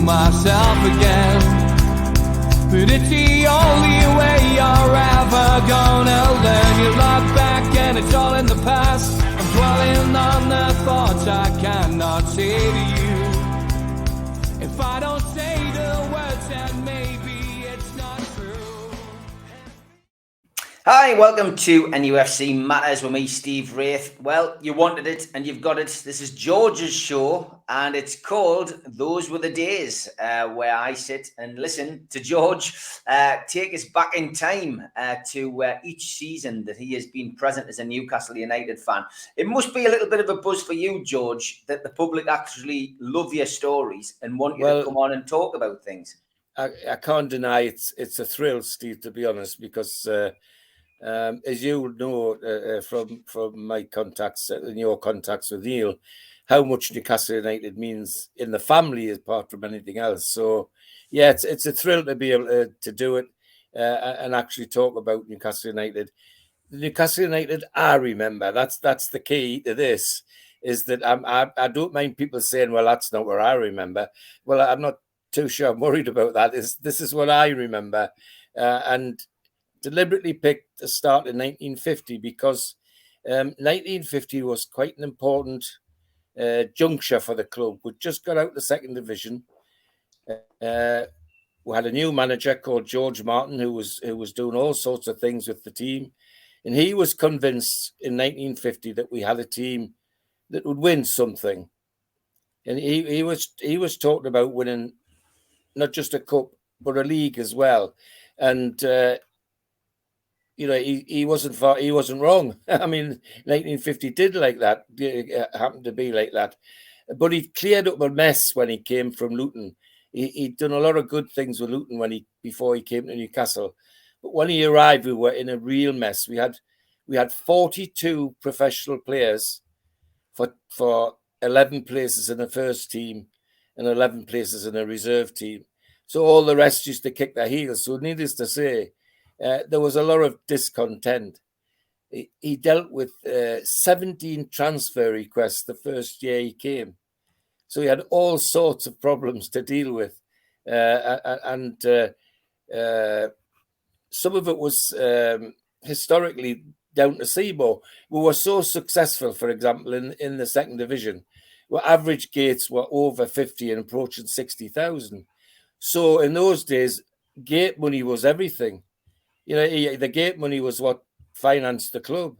myself again. But it's the only way you're ever gonna learn. You look back and it's all in the past. I'm dwelling on the thoughts I cannot say to you. If I don't say the words, then maybe it's not true. Hi, welcome to NUFC Matters with me, Steve Wraith. Well, you wanted it and you've got it. This is George's show and it's called Those Were the Days, where I sit and listen to George take us back in time to each season that he has been present as a Newcastle United fan. It must be a little bit of a buzz for you, George, that the public actually love your stories and want you to come on and talk about things. I can't deny it's a thrill, Steve, to be honest, because as you know from my contacts and your contacts with Neil, how much Newcastle United means in the family apart from anything else. So, yeah, it's a thrill to be able to do it and actually talk about Newcastle United. The Newcastle United I remember, that's the key to this, is that I don't mind people saying, well, that's not what I remember. Well, I'm not too sure I'm worried about that. This is what I remember. And deliberately picked the start in 1950 because 1950 was quite an important juncture for the club. We'd just got out the second division. We had a new manager called George Martin who was doing all sorts of things with the team, and he was convinced in 1950 that we had a team that would win something, and he was talking about winning not just a cup but a league as well, and you know, he wasn't wrong. I mean, 1950 did like that, happened to be like that. But he cleared up a mess when he came from Luton. He'd done a lot of good things with Luton before he came to Newcastle. But when he arrived, we were in a real mess. We had 42 professional players for 11 places in the first team and 11 places in a reserve team. So all the rest used to kick their heels. So needless to say, there was a lot of discontent. He dealt with 17 transfer requests the first year he came. So he had all sorts of problems to deal with. And some of it was historically down to Seymour. We were so successful, for example, in the second division, where average gates were over 50 and approaching 60,000. So in those days, gate money was everything. You know, the gate money was what financed the club,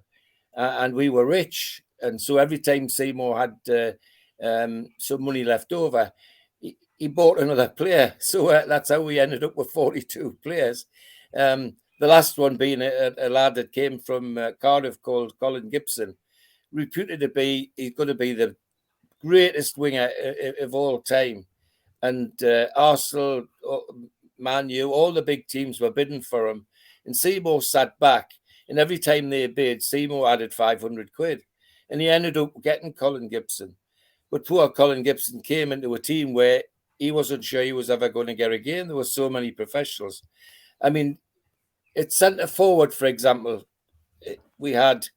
and we were rich. And so every time Seymour had some money left over, he bought another player. So that's how we ended up with 42 players. The last one being a lad that came from Cardiff called Colin Gibson, reputed to be, he's going to be the greatest winger of all time. And Arsenal, Man U, all the big teams were bidding for him. And Seymour sat back, and every time they bid, Seymour added 500 quid. And he ended up getting Colin Gibson. But poor Colin Gibson came into a team where he wasn't sure he was ever going to get a game. There were so many professionals. I mean, at centre forward, for example, we had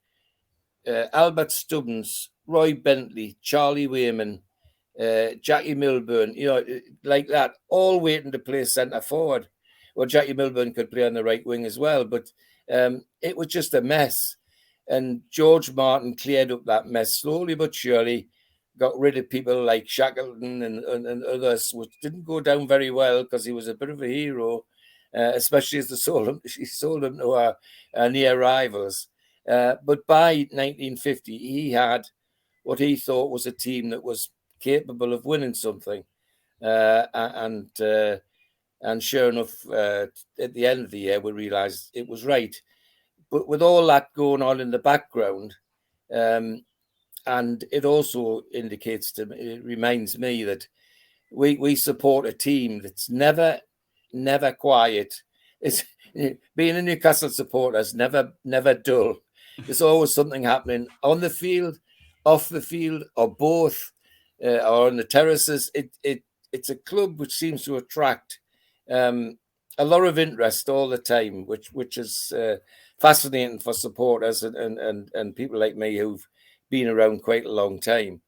Albert Stubbins, Roy Bentley, Charlie Wayman, Jackie Milburn, you know, like that, all waiting to play centre forward. Well, Jackie Milburn could play on the right wing as well, but it was just a mess. And George Martin cleared up that mess slowly but surely, got rid of people like Shackleton and others, which didn't go down very well because he was a bit of a hero, especially as he sold him to our near rivals. But by 1950, he had what he thought was a team that was capable of winning something. And sure enough, at the end of the year, we realised it was right. But with all that going on in the background, and it also it reminds me that we support a team that's never quiet. It's being a Newcastle supporter is never dull. There's always something happening on the field, off the field, or both, or on the terraces. It's a club which seems to attract a lot of interest all the time, which is fascinating for supporters and people like me who've been around quite a long time.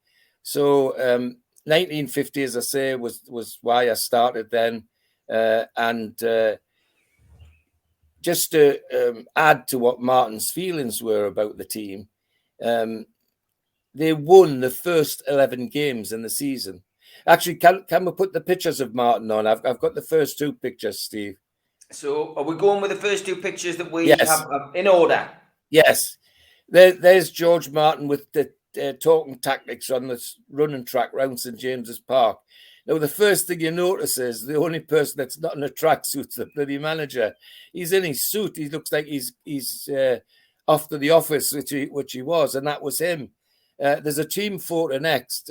So 1950, as I say, was why I started then. And just to add to what Martin's feelings were about the team, they won the first 11 games in the season. Actually, can we put the pictures of Martin on? I've got the first two pictures, Steve. So are we going with the first two pictures that we Yes. have in order? Yes. There's George Martin with the talking tactics on the running track round St James's Park. Now, the first thing you notice is the only person that's not in a tracksuit's the bloody manager. He's in his suit. He looks like he's off to the office, which he was, and that was him. There's a team photo next,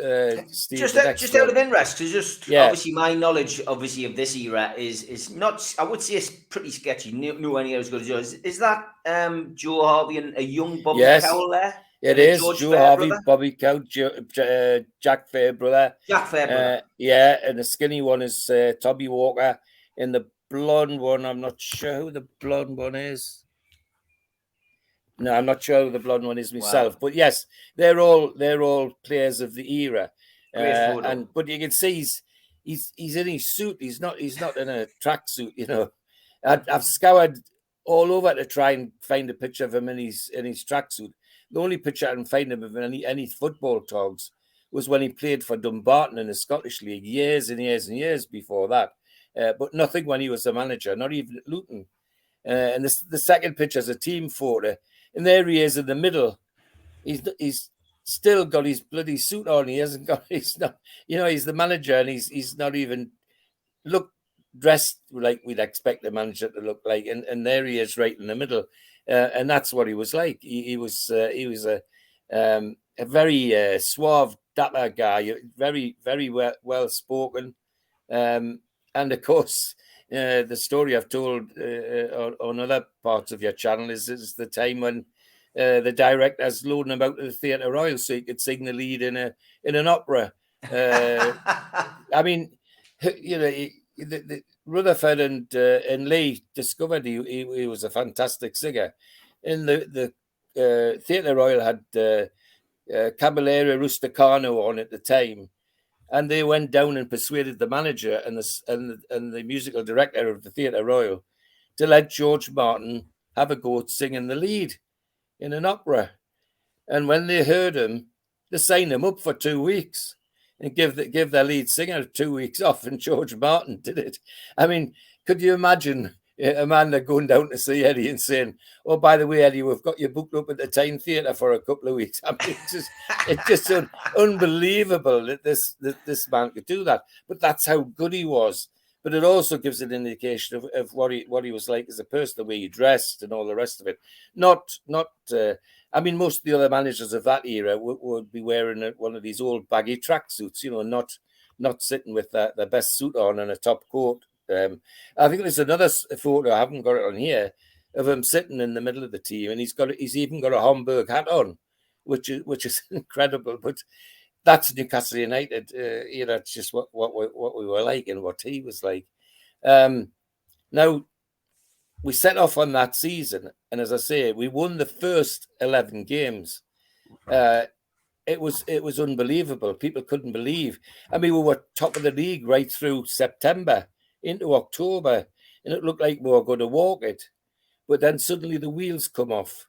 Steve. Just out of interest, because obviously my knowledge, of this era is not. I would say it's pretty sketchy. Nowhere near as good as yours. Is that Joe Harvey and a young Bobby Cowell there? It is Joe Harvey, Bobby Cowell, Jack Fairbrother. Jack Fairbrother. Yeah, and the skinny one is Toby Walker. And the blonde one, I'm not sure who the blonde one is. No, I'm not sure who the blonde one is myself. Wow. But yes, they're all players of the era. But you can see he's in his suit. He's not in a tracksuit. You know, I've scoured all over to try and find a picture of him in his tracksuit. The only picture I can find of him in any football togs was when he played for Dumbarton in the Scottish League years and years and years before that. But nothing when he was the manager, not even at Luton. And the second picture is a team photo. And there he is in the middle. He's still got his bloody suit on. He's not, he's the manager, and he's not even dressed like we'd expect a manager to look like. And there he is, right in the middle. And that's what he was like. He was a very suave, dapper guy, very, very well spoken. And of course, the story I've told on other parts of your channel is the time when the director's loading him out to the Theatre Royal so he could sing the lead in an opera. I mean, Rutherford and Lee discovered he was a fantastic singer. And the Theatre Royal had Caballero Rusticano on at the time. And they went down and persuaded the manager and the musical director of the Theatre Royal to let George Martin have a go at singing the lead in an opera. And when they heard him, they signed him up for 2 weeks and give their lead singer 2 weeks off. And George Martin did it. I mean, could you imagine Amanda going down to see Eddie and saying, "Oh, by the way, Eddie, we've got you booked up at the Tyne Theatre for a couple of weeks"? I mean, it's just unbelievable that this man could do that. But that's how good he was. But it also gives an indication of what he was like as a person, the way he dressed and all the rest of it. I mean, most of the other managers of that era would be wearing one of these old baggy tracksuits, not sitting with their best suit on and a top coat. I think there's another photo, I haven't got it on here, of him sitting in the middle of the team, and he's even got a Homburg hat on, which is incredible. But that's Newcastle United. It's just what we were like and what he was like. Now we set off on that season, and as I say, we won the first 11 games. It was unbelievable. People couldn't believe. I mean, we were top of the league right through September into October, and it looked like we were going to walk it. But then suddenly the wheels come off.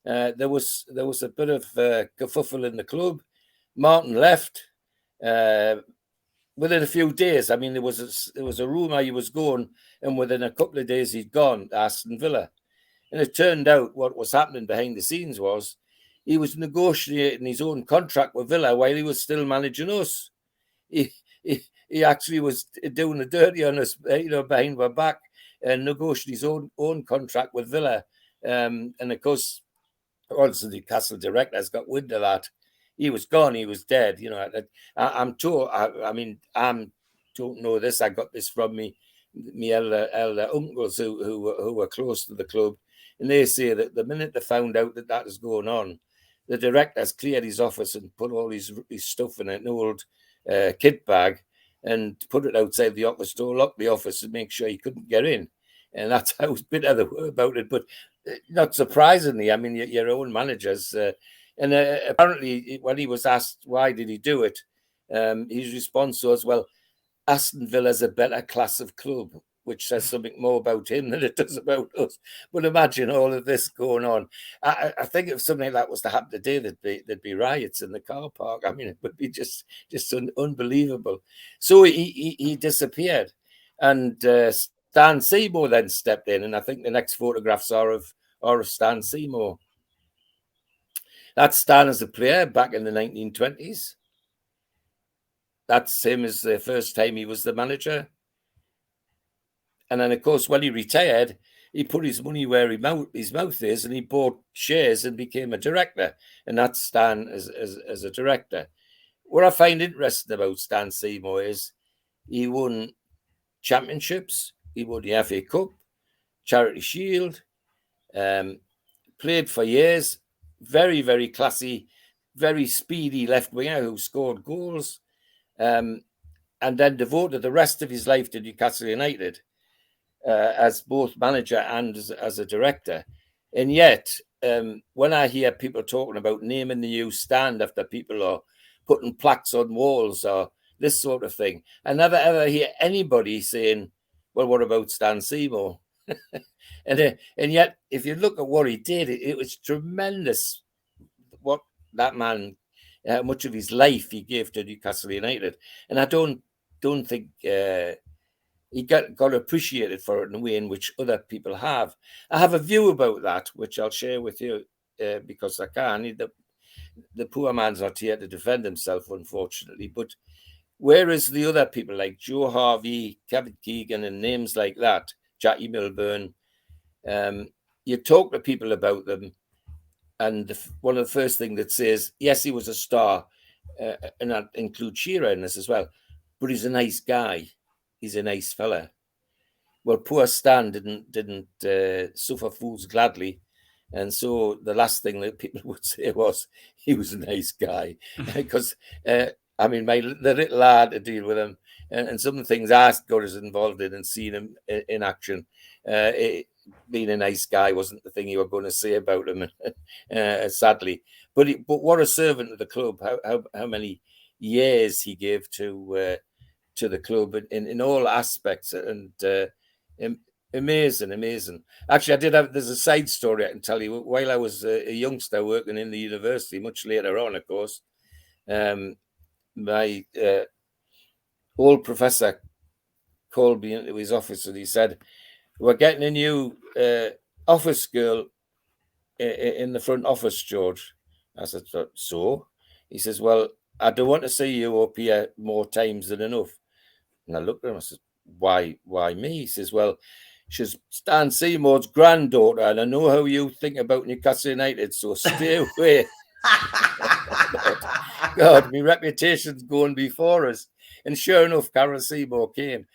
There was a bit of kerfuffle in the club. Martin left within a few days. I mean, there was a rumour he was going, and within a couple of days he'd gone to Aston Villa. And it turned out what was happening behind the scenes was he was negotiating his own contract with Villa while he was still managing us. He actually was doing the dirty on us, behind our back, and negotiating his own contract with Villa. And of course, once the Newcastle directors got wind of that, he was gone. He was dead. I'm told. I don't know this. I got this from me elder uncles who were close to the club, and they say that the minute they found out that was going on, the directors cleared his office and put all his stuff in an old kit bag and put it outside the office door, locked the office and make sure he couldn't get in. And that's how bitter they were about it. But not surprisingly, I mean, your own managers. And apparently when he was asked why did he do it, His response was, well, Aston Villa's a better class of club, which says something more about him than it does about us. But imagine all of this going on. I think if something like that was to happen today, there'd be riots in the car park. I mean, it would be just unbelievable. So he disappeared, and Stan Seymour then stepped in, and I think the next photographs are of Stan Seymour. That's Stan as a player back in the 1920s. That's him as the first time he was the manager. And then, of course, when he retired, he put his money where his mouth is, and he bought shares and became a director. And that's Stan as a director. What I find interesting about Stan Seymour is he won championships. He won the FA Cup, Charity Shield, played for years. Very, very classy, very speedy left winger who scored goals. And then devoted the rest of his life to Newcastle United as both manager and as a director. And yet, when I hear people talking about naming the new stand after people are putting plaques on walls or this sort of thing, I never ever hear anybody saying, well, what about Stan Seymour? And yet, if you look at what he did, it was tremendous what that man, much of his life he gave to Newcastle United. And I don't think he got appreciated for it in a way in which other people have. I have a view about that, which I'll share with you because I can. The poor man's not here to defend himself, unfortunately. But whereas the other people like Joe Harvey, Kevin Keegan, and names like that, Jackie Milburn, you talk to people about them, and one of the first things that says, yes, he was a star, and that includes Shearer in this as well, but he's a nice guy. He's a nice fella. Well, poor Stan didn't suffer fools gladly. And so the last thing that people would say was he was a nice guy. Because, I mean, the little lad to deal with him, and some of the things I got us involved in and seen him in action, being a nice guy wasn't the thing you were going to say about him, sadly. But what a servant of the club! How many years he gave to the club in all aspects, and amazing. Actually, there's a side story I can tell you. While I was a youngster working in the university, much later on, of course, my old professor called me into his office and he said, we're getting a new office girl in the front office, George. I said, so? He says, well, I don't want to see you up here more times than enough. And I looked at him, I said, why me? He says, well, she's Stan Seymour's granddaughter, and I know how you think about Newcastle United, so stay away. God, my reputation's going before us. And sure enough, Carol Seymour came.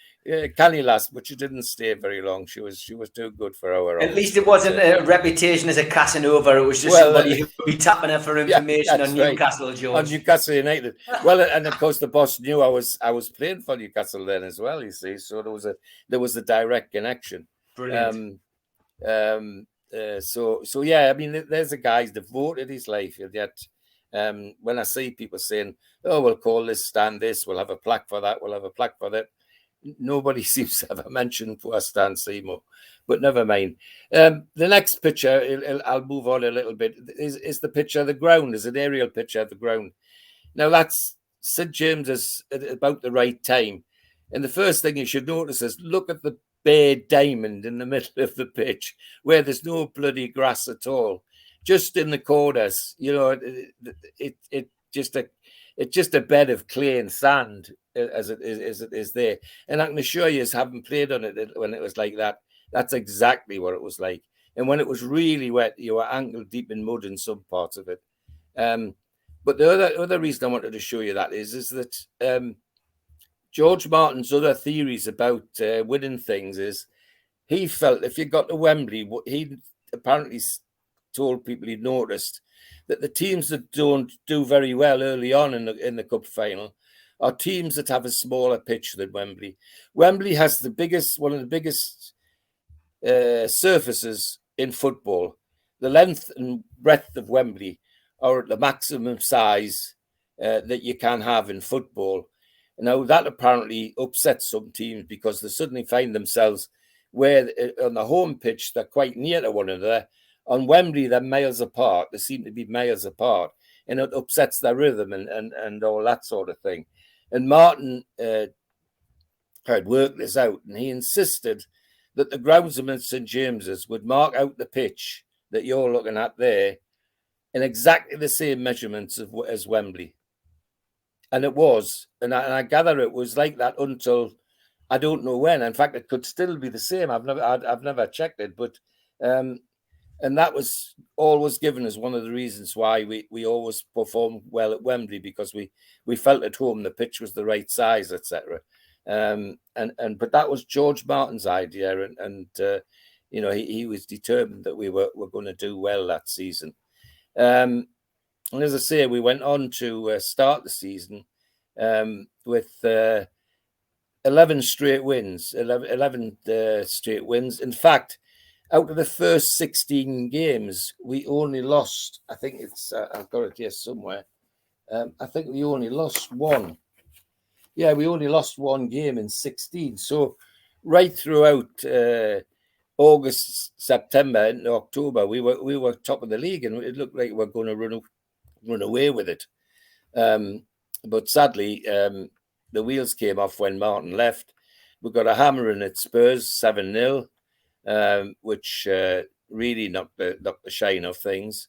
Canny lass, but she didn't stay very long. She was too good for our office. At least it wasn't a reputation as a Casanova. It was just somebody who would be tapping her for information on Newcastle, right. George. On Newcastle United. Well, and of course the boss knew I was playing for Newcastle then as well, you see. So there was a direct connection. Brilliant. So yeah, I mean, there's a guy's devoted his life, and yet when I see people saying, oh, we'll call this stand this, we'll have a plaque for that, we'll have a plaque for that, nobody seems to ever mention poor Stan Seymour, but never mind. The next picture, I'll move on a little bit, is the picture of the ground, is an aerial picture of the ground. Now that's St James's at about the right time. And the first thing you should notice is look at the bare diamond in the middle of the pitch where there's no bloody grass at all. Just in the corners, you know, it's just a bed of clay and sand as it is there. And I can assure you, as having played on it when it was like that, that's exactly what it was like. And when it was really wet, you were ankle deep in mud in some parts of it. But the other reason I wanted to show you that is that George Martin's other theories about winning things is he felt if you got to Wembley, he apparently told people he'd noticed that the teams that don't do very well early on in the cup final are teams that have a smaller pitch than Wembley. Wembley has one of the biggest surfaces in football. The length and breadth of Wembley are at the maximum size that you can have in football. Now, that apparently upsets some teams because they suddenly find themselves where on the home pitch, they're quite near to one another. On Wembley, they're miles apart. They seem to be miles apart, and it upsets their rhythm and all that sort of thing. And Martin had worked this out, and he insisted that the groundsman at St James's would mark out the pitch that you're looking at there in exactly the same measurements as Wembley. And it was, and I gather it was like that until I don't know when. In fact, it could still be the same. I've never checked it, but and that was always given as one of the reasons why we always performed well at Wembley, because we felt at home the pitch was the right size, etc. But that was George Martin's idea, and you know, he was determined that we were going to do well that season. And as I say, we went on to start the season with 11 straight wins. 11 straight wins. In fact, out of the first 16 games, we only lost, I think it's, I've got it here somewhere. I think we only lost one. Yeah, we only lost one game in 16. So right throughout August, September, and October, we were top of the league, and it looked like we were going to run away with it. But sadly, the wheels came off when Martin left. We got a hammering at Spurs, 7-0, which really knocked the shine off things,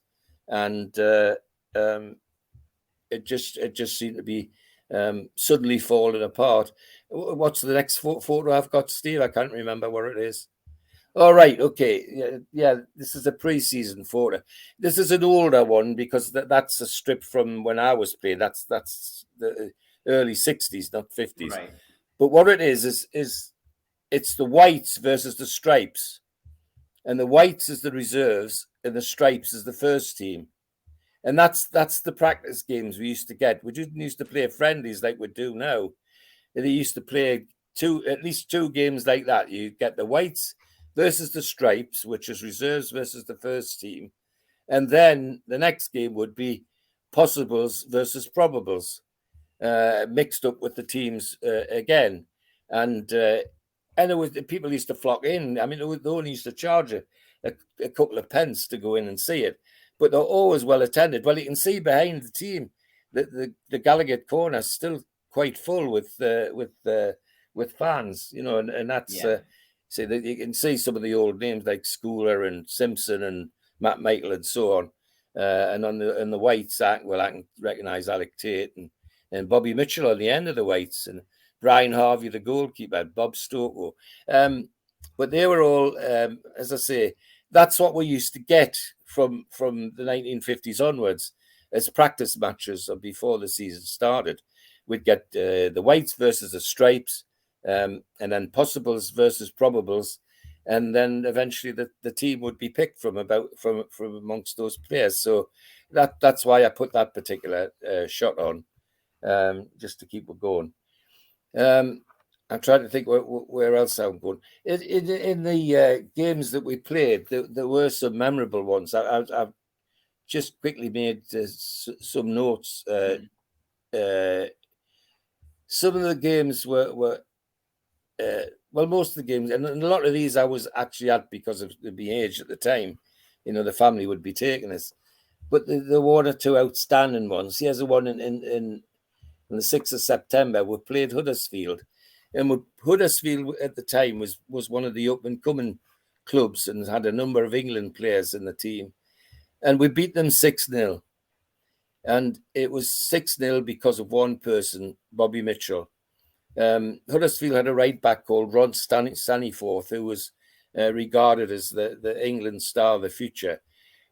and it just seemed to be suddenly falling apart. What's the next photo I've got, Steve? I can't remember where it is. All right, okay, yeah. This is a pre-season photo. This is an older one because that's a strip from when I was playing. That's the early 60s, not 50s. Right. But what it is it's the whites versus the stripes, and the whites is the reserves, and the stripes is the first team. And that's the practice games we used to get. We didn't used to play friendlies like we do now. They used to play at least two games like that. You get the whites versus the stripes, which is reserves versus the first team. And then the next game would be possibles versus probables, mixed up with the teams again. And it was, people used to flock in. I mean, they only used to charge a couple of pence to go in and see it, but they're always well attended. Well, you can see behind the team that the Gallagher corner is still quite full with fans, you know, and that's so that you can see some of the old names like Schooler and Simpson and Matt Michael and so on. And on the whites, I can recognise Alec Tate and Bobby Mitchell on the end of the whites, and Brian Harvey, the goalkeeper, Bob Stoko. But they were all, as I say, that's what we used to get from the 1950s onwards as practice matches or before the season started. We'd get the whites versus the stripes, and then possibles versus probables, and then eventually the team would be picked from amongst those players. So that's why I put that particular shot on, just to keep it going. I'm trying to think where else I'm going. In the games that we played, there were some memorable ones. I've just quickly made some notes. Some of the games were most of the games, and a lot of these I was actually at because of my age at the time. You know, the family would be taking us. But there were one or two outstanding ones. Here's the one in the 6th of September. We played Huddersfield. And Huddersfield at the time was one of the up-and-coming clubs and had a number of England players in the team. And we beat them 6-0. And it was 6-0 because of one person, Bobby Mitchell. Huddersfield had a right-back called Ron Staniforth, who was regarded as the England star of the future.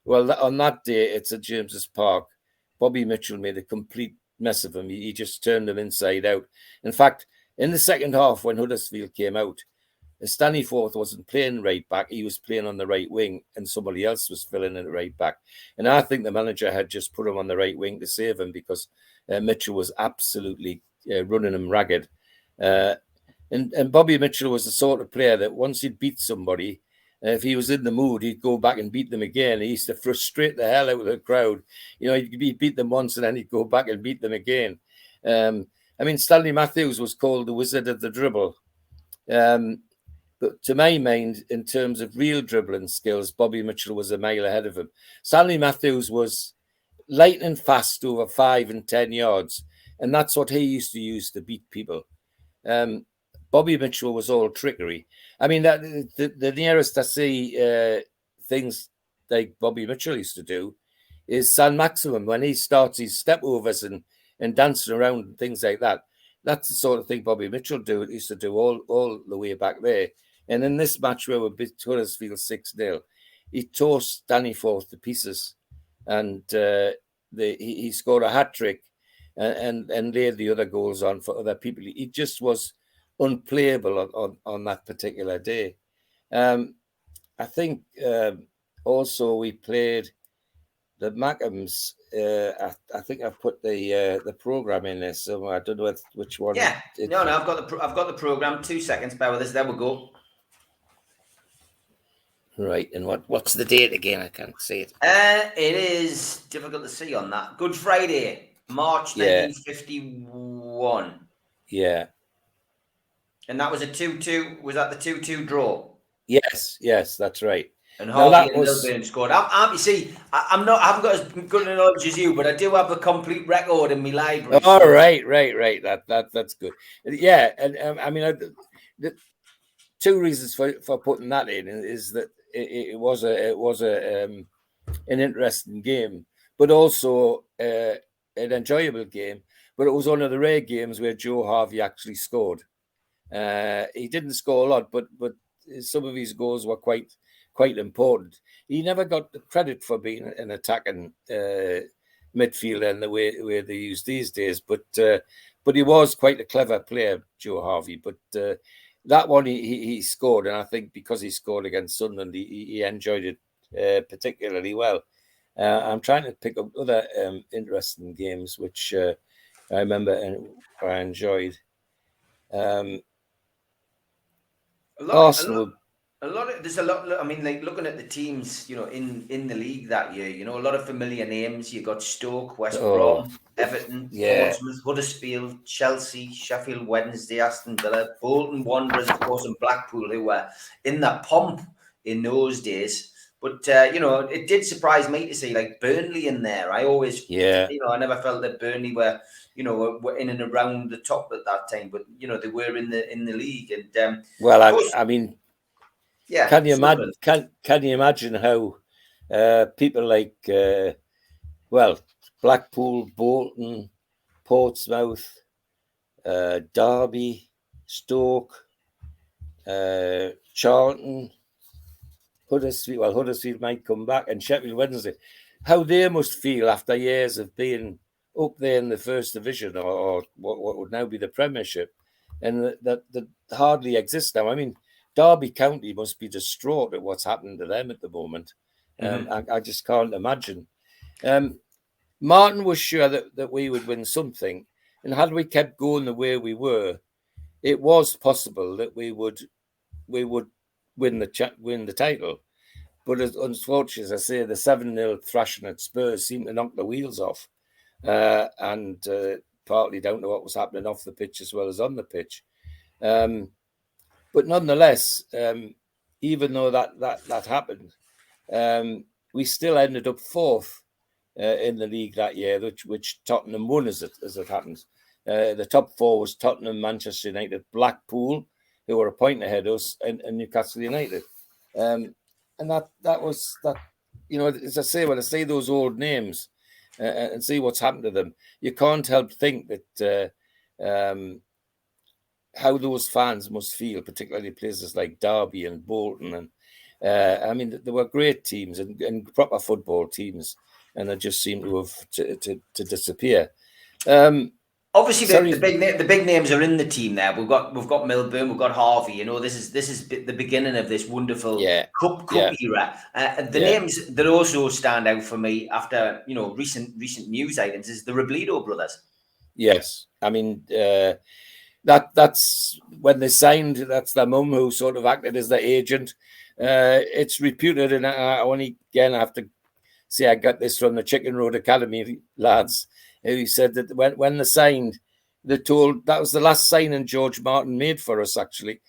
Well, on that day at St James's Park, Bobby Mitchell made a complete mess of him. He just turned him inside out. In fact, in the second half, when Huddersfield came out, Staniforth wasn't playing right back. He was playing on the right wing, and somebody else was filling in at right back. And I think the manager had just put him on the right wing to save him because Mitchell was absolutely running him ragged. And Bobby Mitchell was the sort of player that once he'd beat somebody, If he was in the mood, he'd go back and beat them again. He used to frustrate the hell out of the crowd. He'd beat them once and then he'd go back and beat them again. Stanley Matthews was called the wizard of the dribble. But to my mind, in terms of real dribbling skills, Bobby Mitchell was a mile ahead of him. Stanley Matthews was lightning fast over 5 and 10 yards. And that's what he used to use to beat people. Bobby Mitchell was all trickery. I mean, that the nearest I see things like Bobby Mitchell used to do is San Maximum, when he starts his step overs and dancing around and things like that. That's the sort of thing Bobby Mitchell used to do all the way back there. And in this match where we beat Huddersfield 6-0, he tore Stanleyforth to pieces, and he scored a hat trick and laid the other goals on for other people. He just was unplayable on that particular day. I think also we played the Mackhams. I think I've put the program in there somewhere. I don't know which one. Yeah, no, I've got the program. 2 seconds. Bear with us. There we go. Right, and what's the date again? I can't see it. It is difficult to see on that. Good Friday, March 1951. Yeah. And that was a 2-2. Was that the 2-2 draw? Yes, that's right. And Harvey and Milburn scored. You see, I haven't got as good a knowledge as you, but I do have a complete record in my library. Oh, so. Right. That's good. Yeah, and the 2 reasons for putting that in is that it was an interesting game, but also an enjoyable game. But it was one of the rare games where Joe Harvey actually scored. He didn't score a lot, but some of his goals were quite important. He never got the credit for being an attacking midfielder in the way they use these days. But he was quite a clever player, Joe Harvey. But that one he scored, and I think because he scored against Sunderland, he enjoyed it particularly well. I'm trying to pick up other interesting games which I remember and I enjoyed. Arsenal. There's a lot. I mean, like looking at the teams, in the league that year, a lot of familiar names. You got Stoke, West Brom, Everton, Portsmouth, Huddersfield, Chelsea, Sheffield Wednesday, Aston Villa, Bolton Wanderers, of course, and Blackpool, who were in the pomp in those days. But it did surprise me to see like Burnley in there. I always, I never felt that Burnley were in and around the top at that time, but they were in the league. And I mean. Yeah, can you imagine how people like Blackpool, Bolton, Portsmouth, Derby, Stoke, Charlton, Huddersfield might come back, and Sheffield Wednesday, how they must feel after years of being up there in the First Division or what would now be the Premiership, and that hardly exists now. I mean, Derby County must be distraught at what's happened to them at the moment. I just can't imagine. Martin was sure that we would win something, and had we kept going the way we were, it was possible that we would win the title. But unfortunately, as I say, the 7-0 thrashing at Spurs seemed to knock the wheels off, and partly down to what was happening off the pitch as well as on the pitch. But nonetheless, even though that happened, we still ended up 4th in the league that year, which Tottenham won as it happens. The top 4 was Tottenham, Manchester United, Blackpool, who were a point ahead of us, and Newcastle United. And that was that. As I say, when I say those old names and see what's happened to them, you can't help think that. How those fans must feel, particularly places like Derby and Bolton. And there were great teams and proper football teams, and they just seem to have to disappear. Obviously, the big names are in the team there. We've got Milburn, we've got Harvey. This is the beginning of this wonderful cup era. The names that also stand out for me after recent news items is the Robledo brothers. Yes, I mean. that's when they signed. That's their mum who sort of acted as their agent. It's reputed, and I only again have to say I got this from the Chicken Road Academy lads, who said that when they signed, they told that was the last signing George Martin made for us actually,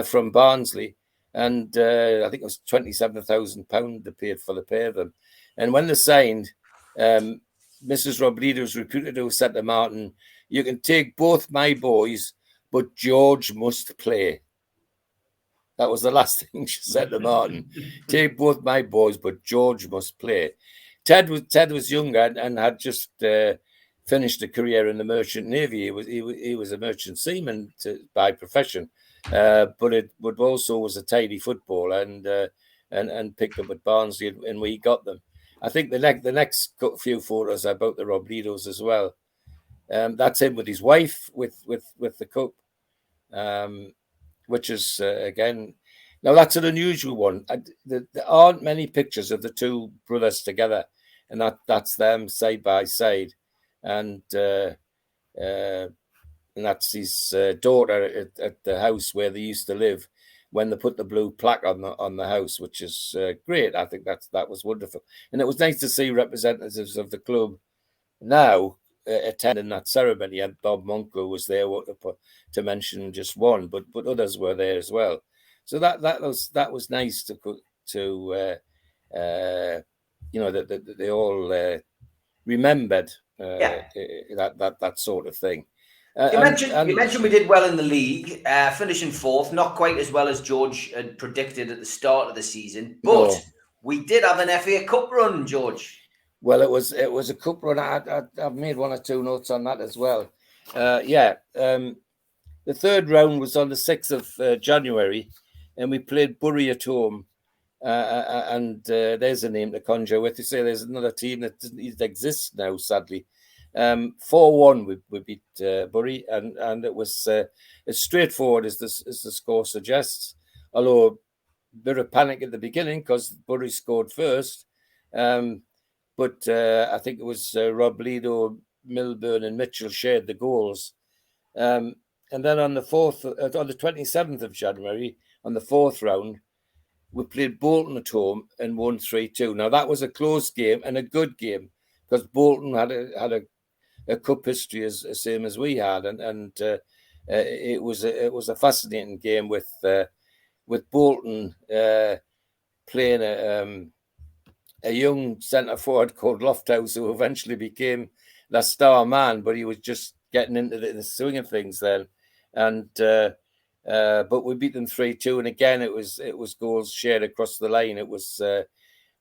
from Barnsley, and I think it was £27,000 they paid for the pair of them. And when they signed, Mrs. Robledo was reputed to have said to Martin, "You can take both my boys, but George must play." That was the last thing she said to Martin. "Take both my boys, but George must play." Ted was younger and had just finished a career in the Merchant Navy. He was a merchant seaman by profession, but it also was a tidy footballer and picked up at Barnsley, and we got them. I think the next few photos are about the Robledos as well. That's him with his wife with the cup. Which is again, now that's an unusual one. There aren't many pictures of the two brothers together, and that's them side by side, and that's his daughter at the house where they used to live when they put the blue plaque on the house, which is great. I think that was wonderful, and it was nice to see representatives of the club now attending that ceremony. And Bob Monkler was there to mention just one, but others were there as well. So that was nice to that they all remembered that sort of thing. You mentioned we did well in the league, finishing fourth, not quite as well as George had predicted at the start of the season, but we did have an FA Cup run, George. Well, it was a cup run. I've made one or two notes on that as well. The third round was on the 6th of January, and we played Bury at home. And there's a name to conjure with. You say there's another team that doesn't exist now, sadly. 4-1 we beat Bury, and it was as straightforward as the score suggests. Although a bit of panic at the beginning because Bury scored first. But I think it was Robledo, Milburn, and Mitchell shared the goals. And then on the 27th of January, on the fourth round, we played Bolton at home and won 3-2. Now that was a close game and a good game because Bolton had a cup history as same as we had, and it was a fascinating game with Bolton playing a young centre forward called Lofthouse, who eventually became the star man, but he was just getting into the swing of things then. And but we beat them 3-2, and again it was goals shared across the line. It was I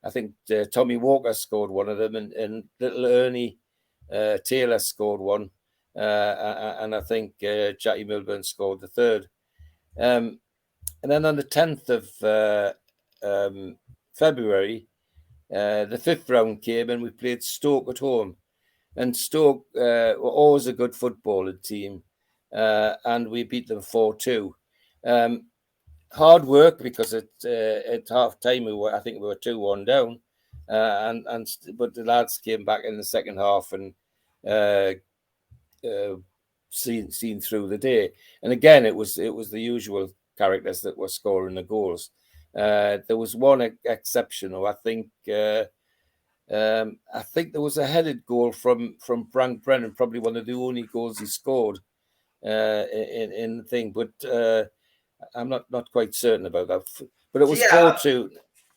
think Tommy Walker scored one of them, and little Ernie Taylor scored one, and I think Jackie Milburn scored the third. And then on the 10th of February, the fifth round came, and we played Stoke at home. And Stoke were always a good footballing team, and we beat them 4-2. Hard work because at half time I think we were 2-1 down, but the lads came back in the second half and seen through the day. And again, it was the usual characters that were scoring the goals. There was one exception, though. I think there was a headed goal from Frank Brennan, probably one of the only goals he scored in the thing. But I'm not quite certain about that. But it was 4-2.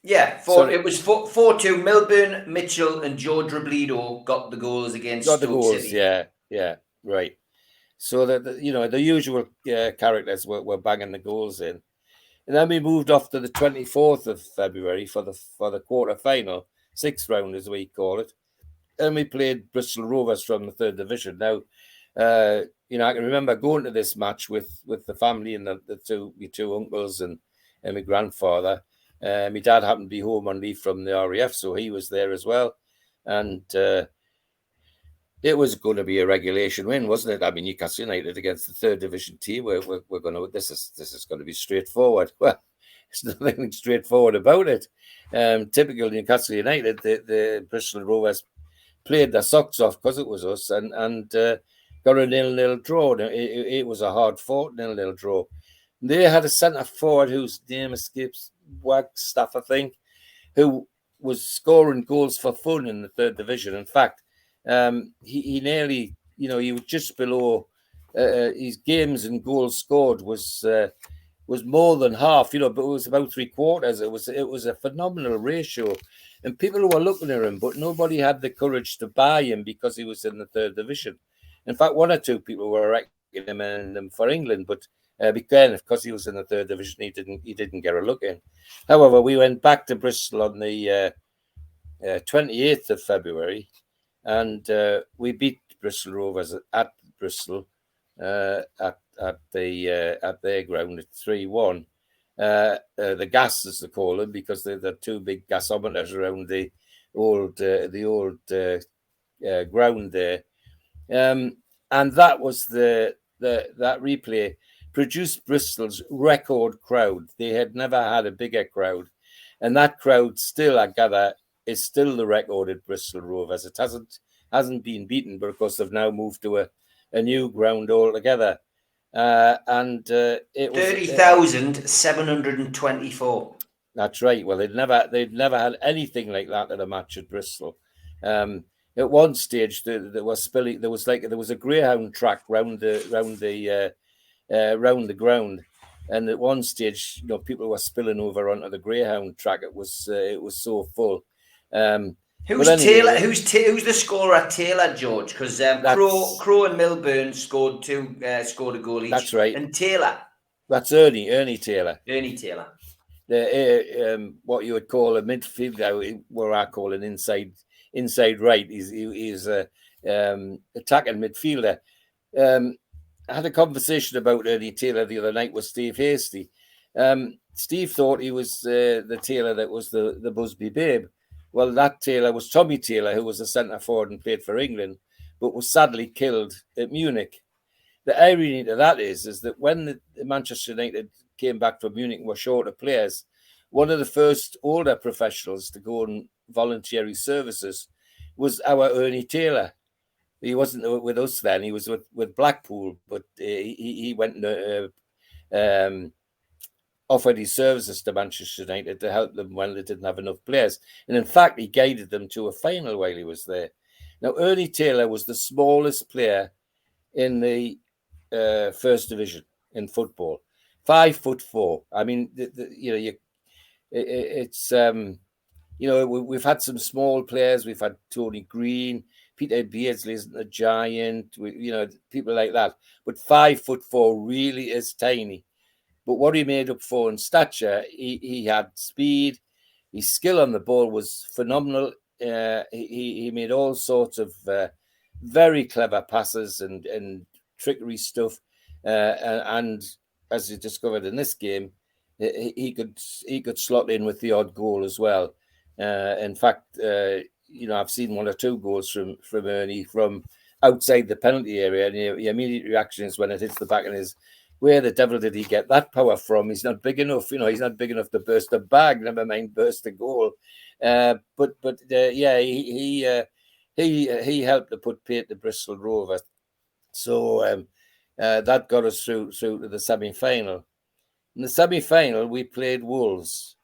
Yeah, it was 4-2. Milburn, Mitchell, and George Robledo got the goals against Stoke City. Yeah, right. So the usual characters were banging the goals in. And then we moved off to the 24th of February for the quarter final, sixth round as we call it. And we played Bristol Rovers from the third division. Now, I can remember going to this match with the family and my two uncles and my grandfather. My dad happened to be home on leave from the RAF, so he was there as well. And it was going to be a regulation win, wasn't it? I mean, Newcastle United against the third division team. We're going to this is going to be straightforward. Well, there's nothing straightforward about it. Typical Newcastle United, the Bristol Rovers played their socks off because it was us, and got a 0-0 draw. It was a hard-fought 0-0 draw. They had a centre forward whose name escapes, Wagstaff, I think, who was scoring goals for fun in the 3rd division. In fact, he nearly, he was just below his games and goals scored was more than half, but it was about 3/4. It was a phenomenal ratio, and people were looking at him, but nobody had the courage to buy him because he was in the 3rd division. In fact, 1 or 2 people were recommending him for England, but again, because he was in the 3rd division, he didn't get a look in. However, we went back to Bristol on the 28th of February, and we beat Bristol Rovers at Bristol at their ground at 3-1. The gas, as they call them, because they're 2 big gasometers around the old ground there, and that was that replay produced Bristol's record crowd. They had never had a bigger crowd, and that crowd still, I gather, is still the record at Bristol Rovers. It hasn't been beaten, but of course they've now moved to a new ground altogether. And it was 30,724. That's right. Well, they'd never had anything like that at a match at Bristol. At one stage, there was a greyhound track round the ground, and at one stage, people were spilling over onto the greyhound track. It was so full. Who's Taylor? Who's the scorer at Taylor, George? Because Crow and Milburn scored a goal each. That's right. And Taylor. That's Ernie Taylor. Ernie Taylor. What you would call a midfielder, what I call an inside right. He's a attacking midfielder. I had a conversation about Ernie Taylor the other night with Steve Hasty. Steve thought he was the Taylor that was the Busby Babe. Well, that Taylor was Tommy Taylor, who was a centre forward and played for England, but was sadly killed at Munich. The irony to that is that when the Manchester United came back from Munich and were short of players, one of the first older professionals to go on voluntary services was our Ernie Taylor. He wasn't with us then; he was with Blackpool, but he went and offered his services to Manchester United to help them when they didn't have enough players. And in fact, he guided them to a final while he was there. Now, Ernie Taylor was the smallest player in the 1st division in football, 5'4". I mean, we've had some small players. We've had Tony Green, Peter Beardsley isn't a giant, people like that. But 5'4" really is tiny. But what he made up for in stature, he had speed. His skill on the ball was phenomenal. He made all sorts of very clever passes and trickery stuff. And as you discovered in this game, he could slot in with the odd goal as well. In fact, I've seen 1 or 2 goals from Ernie from outside the penalty area, and the immediate reaction is when it hits the back and is, where the devil did he get that power from? He's not big enough, he's not big enough to burst a bag, never mind burst a goal. He helped to put paid to Bristol Rovers. So that got us through to the semi-final. In the semi-final, we played Wolves,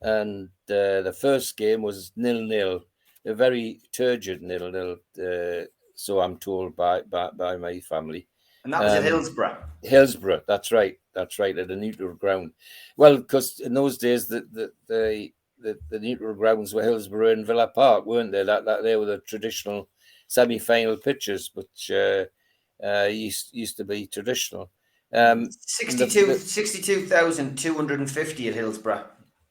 and the first game was 0-0, a very turgid 0-0, so I'm told by my family. And that was at Hillsborough. Hillsborough, that's right, at a neutral ground. Well, because in those days the neutral grounds were Hillsborough and Villa Park, weren't they? That they were the traditional semi-final pitches, which used to be traditional. 62,250 at Hillsborough.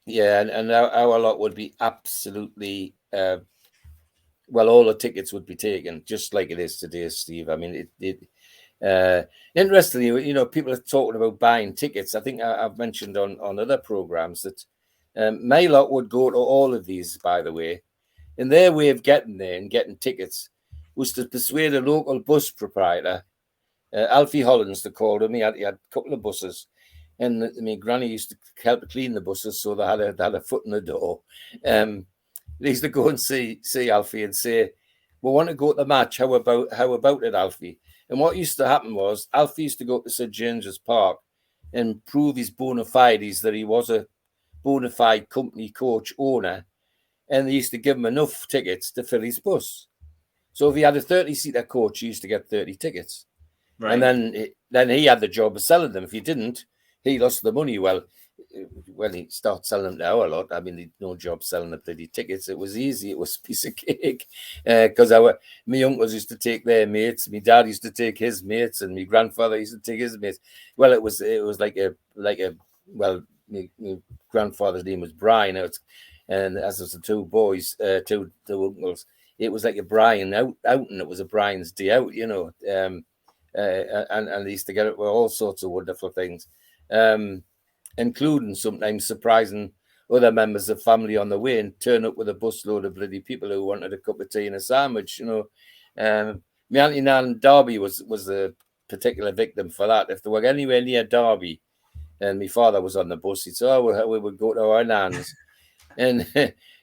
Yeah, and our lot would be absolutely all the tickets would be taken, just like it is today, Steve. I mean, interestingly, people are talking about buying tickets. I think I've mentioned on other programs that my lot would go to all of these, by the way. And their way of getting there and getting tickets was to persuade a local bus proprietor, Alfie Hollins, they called him. He had a couple of buses. And Granny used to help clean the buses, so they had a foot in the door. They used to go and see Alfie and say, "We want to go to the match. How about it, Alfie?" And what used to happen was Alfie used to go to St James's Park and prove his bona fides that he was a bona fide company coach owner, and they used to give him enough tickets to fill his bus. So if he had a 30-seater coach, he used to get 30 tickets. Right. And then he had the job of selling them. If he didn't, he lost the money. Well, when he started selling them now a lot, I mean, he'd no job selling the bloody tickets. It was easy. It was a piece of cake. Because my uncles used to take their mates, my dad used to take his mates, and my grandfather used to take his mates. Well, it was like my grandfather's name was Brian, and as was the two boys, two uncles, it was like a Brian out, and it was a Brian's day out, you know. And they used to get it with all sorts of wonderful things, including sometimes surprising other members of family on the way and turn up with a busload of bloody people who wanted a cup of tea and a sandwich, you know. My auntie Nan Derby was a particular victim for that. If they were anywhere near Derby and my father was on the bus, he'd say, oh, we would go to our nan's. And,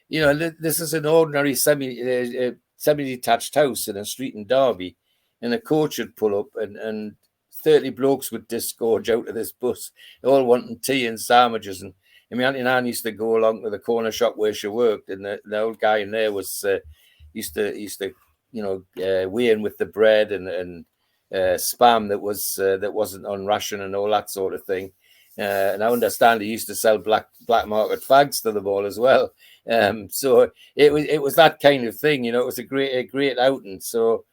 you know, this is an ordinary semi-detached house in a street in Derby, and a coach would pull up and 30 blokes would disgorge out of this bus, all wanting tea and sandwiches. And my auntie Nan used to go along to the corner shop where she worked, and the old guy in there was used to you know, weigh in with the bread and spam that wasn't on ration and all that sort of thing. And I understand he used to sell black market fags to them all as well. So it was that kind of thing, you know. It was a great outing. So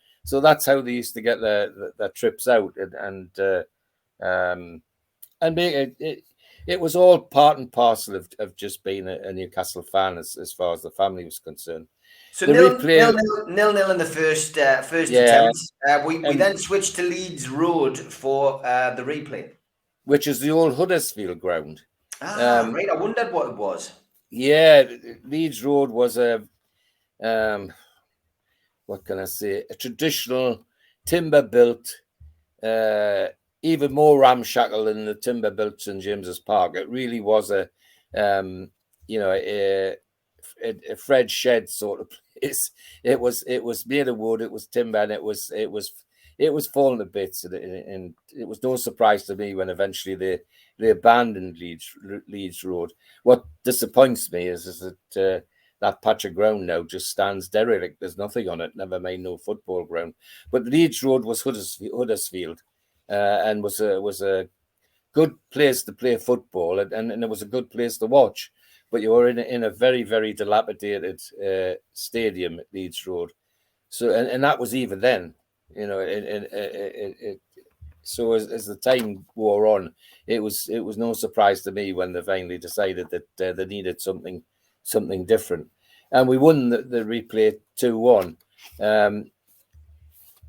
that's how they used to get their trips out, and make it was all part and parcel of just being a Newcastle fan as far as the family was concerned. So nil in the first attempt. We then switched to Leeds Road for the replay, which is the old Huddersfield ground. Right. I wondered what it was. Yeah, Leeds Road was a what can I say? A traditional timber-built, even more ramshackle than the timber-built St James's Park. It really was a Fred Shed sort of place. It was made of wood. It was timber, and it was falling to bits. And it was no surprise to me when eventually they abandoned Leeds Road. What disappoints me is that that patch of ground now just stands derelict. There's nothing on it, never mind no football ground. But Leeds Road was Huddersfield, and was a good place to play football, and it was a good place to watch. But you were in a very, very dilapidated stadium at Leeds Road. So and that was even then, you know. So as the time wore on, it was no surprise to me when they finally decided that they needed something different, and we won the replay 2-1, and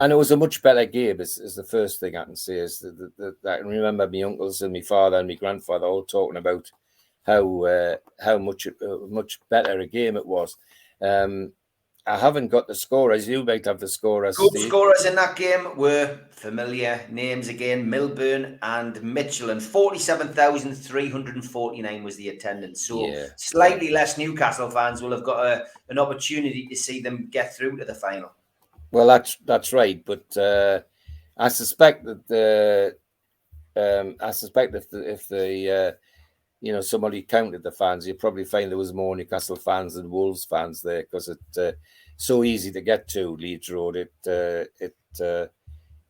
it was a much better game. Is the first thing I can say. Is that I can remember my uncles and my father and my grandfather all talking about how much better a game it was. I haven't got the scorers. You might have the scorers. Goal scorers in that game were familiar names again: Milburn and Mitchell, and 47,349 was the attendance. So slightly less Newcastle fans will have got an opportunity to see them get through to the final. Well, that's right, but I suspect that if the somebody counted the fans, you'd probably find there was more Newcastle fans than Wolves fans there, because it's so easy to get to Leeds Road. It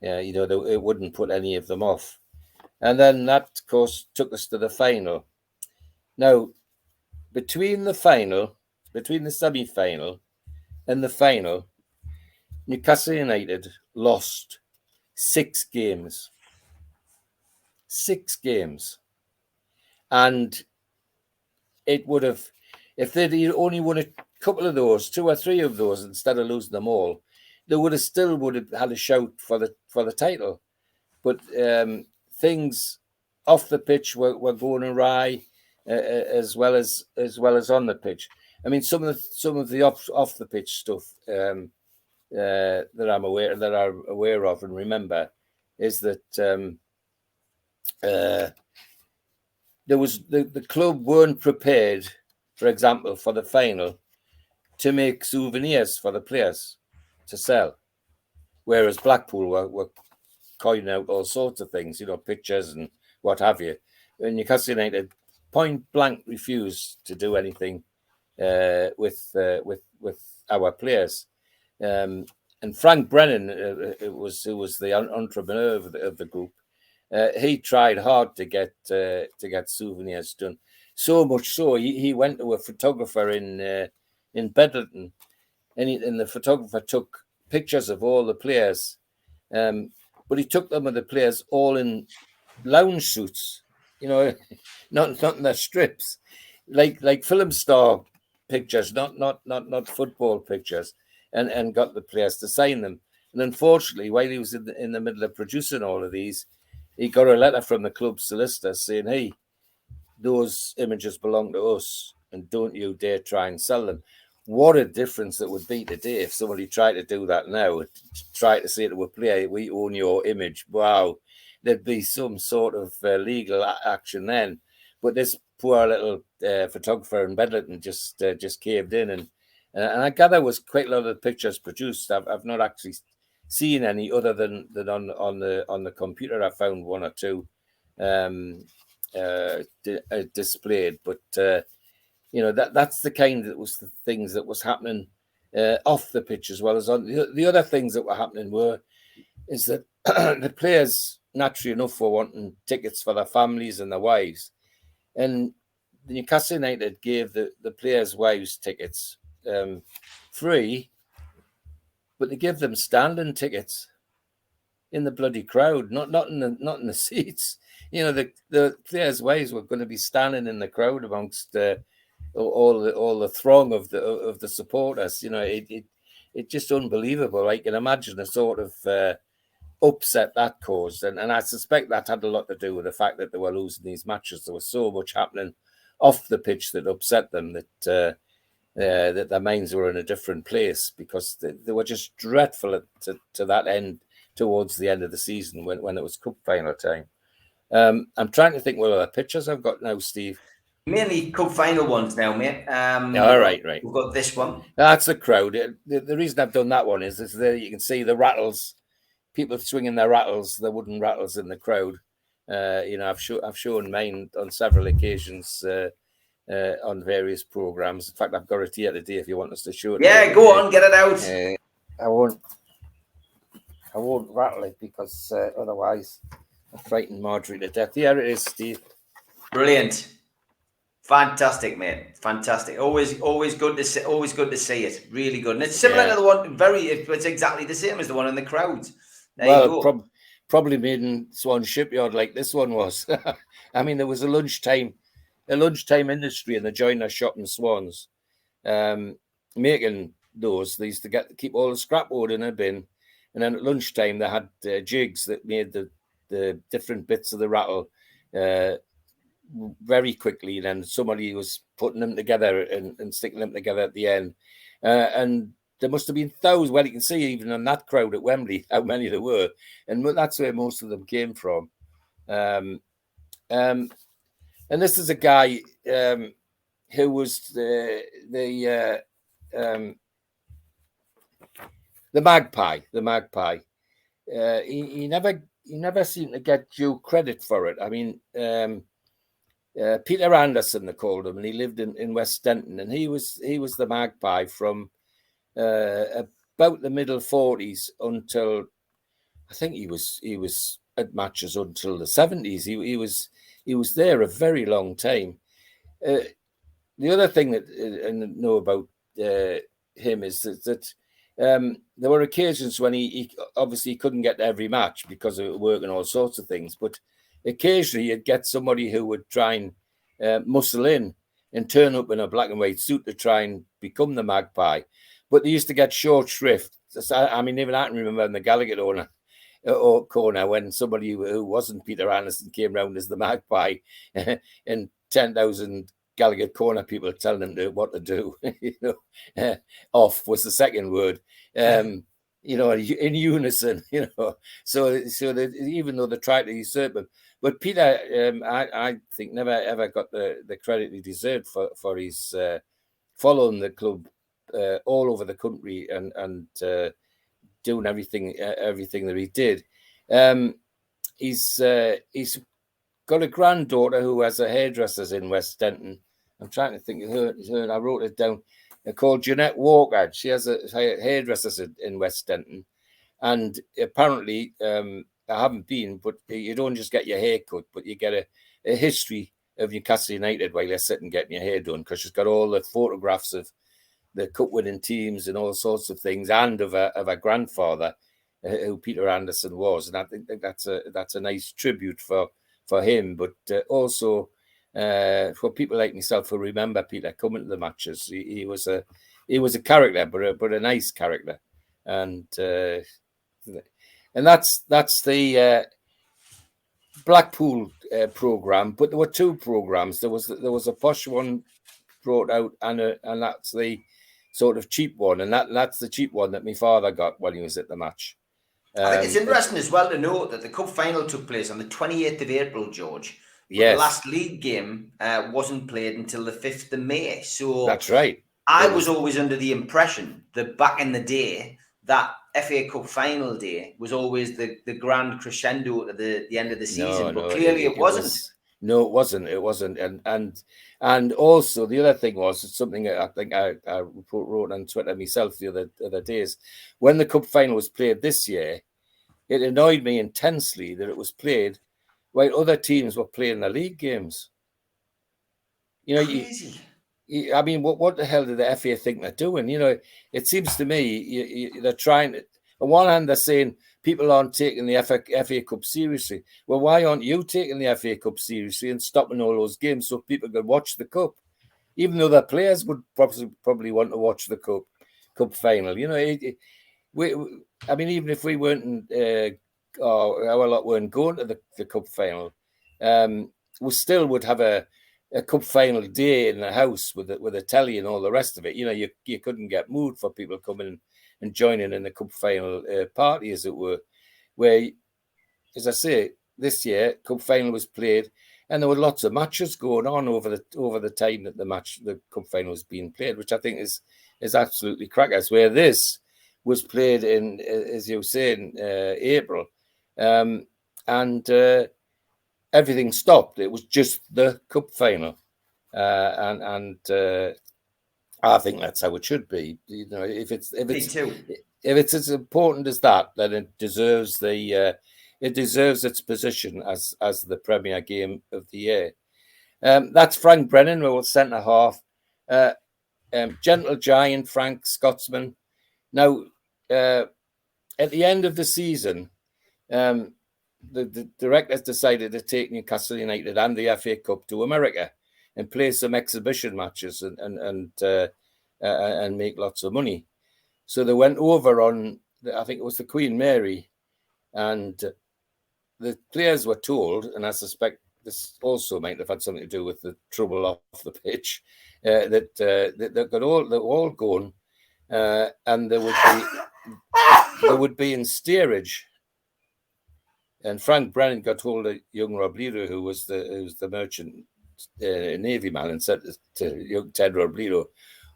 wouldn't put any of them off. And then that, of course, took us to the final. Now, between the semi-final and the final, Newcastle United lost 6 games. 6 games. And it would have, if they'd only won a couple of those, 2 or 3 of those, instead of losing them all, they would have had a shout for the title. But things off the pitch were going awry, as well as on the pitch. I mean, some of the off the pitch stuff that I'm aware of and remember is that there was the club weren't prepared, for example, for the final, to make souvenirs for the players to sell, whereas Blackpool were coining out all sorts of things, pictures and what have you. And Newcastle United point blank refused to do anything with our players. And Frank Brennan, who was the entrepreneur of the group, he tried hard to get souvenirs done. So much so, he went to a photographer in Bedlington, and the photographer took pictures of all the players, but he took them of the players all in lounge suits, not in their strips, like film star pictures, not football pictures, and got the players to sign them. And unfortunately, while he was in the middle of producing all of these, he got a letter from the club solicitor saying, "Hey, those images belong to us, and don't you dare try and sell them." What a difference it would be today if somebody tried to do that now, try to say to a player, "We own your image." Wow, there'd be some sort of legal action then. But this poor little photographer in Bedlington just caved in, and I gather was quite a lot of the pictures produced. I've not actually seen any other than on the computer. I found one or two displayed, but that's the kind that was the things that was happening off the pitch as well as on. The other things that were happening is that the players, naturally enough, were wanting tickets for their families and their wives, and the Newcastle United gave the players' wives tickets free, but they give them standing tickets in the bloody crowd, not in the seats. The players' wives were going to be standing in the crowd amongst all the throng of the supporters. It's just unbelievable. I can imagine the sort of upset that caused, and I suspect that had a lot to do with the fact that they were losing these matches. There was so much happening off the pitch that upset them that their minds were in a different place, because they were just dreadful to that end towards the end of the season when it was cup final time. I'm trying to think what other pictures I've got now, Steve. Mainly cup final ones now, mate. All right. We've got this one. That's the crowd. The reason I've done that one is there you can see the rattles, people swinging their rattles, the wooden rattles in the crowd. I've shown mine on several occasions on various programs. In fact, I've got it here today if you want us to show it. Yeah, go on, get it out. I won't rattle it because otherwise I frighten Marjorie to death. Here it is, Steve. Brilliant. Fantastic, mate. Fantastic. Always good to see. Always good to see it. Really good. And it's similar to the one. It's exactly the same as the one in the crowd. There you go. Probably made in Swan Shipyard like this one was. I mean, there was a lunchtime industry in the joiner shop in Swans, making those. They used to keep all the scrap wood in a bin, and then at lunchtime they had jigs that made the different bits of the rattle very quickly. And then somebody was putting them together and sticking them together at the end. And there must have been thousands. Well, you can see even in that crowd at Wembley how many there were, and that's where most of them came from. And this is a guy who was the magpie. The magpie. He never seemed to get due credit for it. I mean, Peter Anderson, they called him, and he lived in West Denton, and he was the magpie from about the middle 40s until, I think he was at matches until the 70s. He was there a very long time. The other thing that I know about him is that there were occasions when he obviously couldn't get to every match because of work and all sorts of things, but occasionally you'd get somebody who would try and muscle in and turn up in a black and white suit to try and become the magpie. But they used to get short shrift. I mean, even I can remember in the Gallagher corner when somebody who wasn't Peter Anderson came round as the magpie and 10,000 Gallagher corner people telling him what to do. Off was the second word. In unison. So that even though they tried to usurp him, but Peter, I think never ever got the credit he deserved for his following the club all over the country and doing everything that he did. He's got a granddaughter who has a hairdresser's in West Denton. I'm trying to think of her. I wrote it down. Called Jeanette Walker. She has a hairdresser's in West Denton, and apparently, I haven't been, but you don't just get your hair cut, but you get a history of Newcastle United while you're sitting getting your hair done, because she's got all the photographs of the cup-winning teams and all sorts of things, and of a grandfather who Peter Anderson was, and I think that's a nice tribute for him, but also for people like myself who remember Peter coming to the matches. He was a character, but a nice character, and that's the Blackpool program. But there were two programs. There was a posh one brought out, and that's the sort of cheap one, and that's the cheap one that my father got when he was at the match. I think it's interesting as well to note that the cup final took place on the 28th of April, George. Yes. The last league game wasn't played until the 5th of May. So that's right. I was always under the impression that back in the day, that FA Cup final day was always the grand crescendo to the end of the season. But clearly it wasn't. No, it wasn't. And also the other thing was, it's something I think I wrote on Twitter myself the other days. When the cup final was played this year, it annoyed me intensely that it was played while other teams were playing the league games. You know, crazy. I mean, what the hell do the FA think they're doing? You know, it seems to me they're trying to, on one hand, they're saying people aren't taking the FA Cup seriously. Well, why aren't you taking the FA Cup seriously and stopping all those games so people could watch the Cup? Even though the players would probably want to watch the Cup final. You know, I mean, even if we weren't, or our lot weren't going to the Cup final, we still would have a cup final day in the house with a telly and all the rest of it. You know, you couldn't get mood for people coming and joining in the cup final party, as it were, where, as I say, this year cup final was played and there were lots of matches going on over the time that the cup final was being played, which I think is absolutely crackers. Where this was played in, as you were saying, April, and everything stopped. It was just the cup final, and I think that's how it should be. You know, if it's as important as that, then it deserves its position as the premier game of the year. That's Frank Brennan, our centre half, gentle giant Frank, Scotsman. Now, at the end of the season, the directors decided to take Newcastle United and the FA Cup to America and play some exhibition matches and make lots of money. So they went over on, I think it was the Queen Mary, and the players were told, and I suspect this also might have had something to do with the trouble off the pitch, that they're all going, and they would be in steerage. And Frank Brennan got hold of young Robledo, who was the merchant Navy man, and said to young Ted Robledo,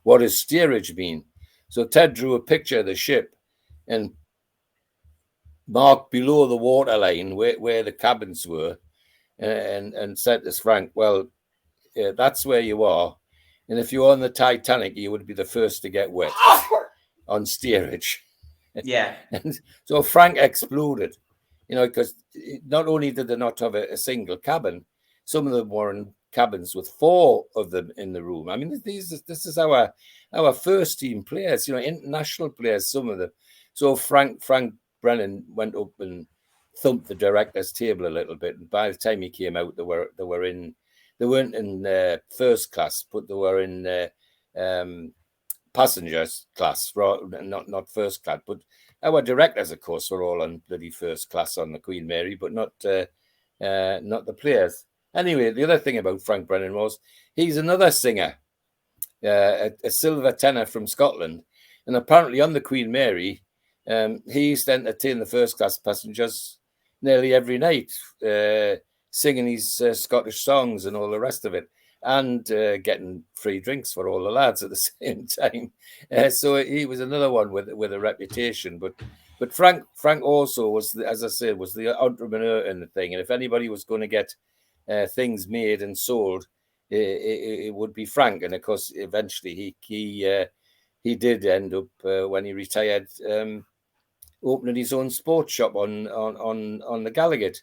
"What does steerage mean?" So Ted drew a picture of the ship and marked below the waterline where the cabins were, and said to Frank, "Well, that's where you are, and if you're on the Titanic, you would be the first to get wet on steerage." Yeah. And so Frank exploded. You know, because not only did they not have a single cabin, some of them were in cabins with four of them in the room. I mean, this is our first team players, you know, international players, some of them. So Frank Brennan went up and thumped the director's table a little bit, and by the time he came out, they weren't in first class, but they were in passengers class, not first class, but. Our directors, of course, were all on bloody first class on the Queen Mary, but not the players. Anyway, the other thing about Frank Brennan was he's another singer, a silver tenor from Scotland, and apparently on the Queen Mary, he used to entertain the first class passengers nearly every night, singing his Scottish songs and all the rest of it, and getting free drinks for all the lads at the same time. So he was another one with a reputation. But But Frank also was, as I said, was the entrepreneur in the thing. And if anybody was going to get things made and sold, it would be Frank. And of course, eventually he did end up when he retired opening his own sports shop on the Gallagher.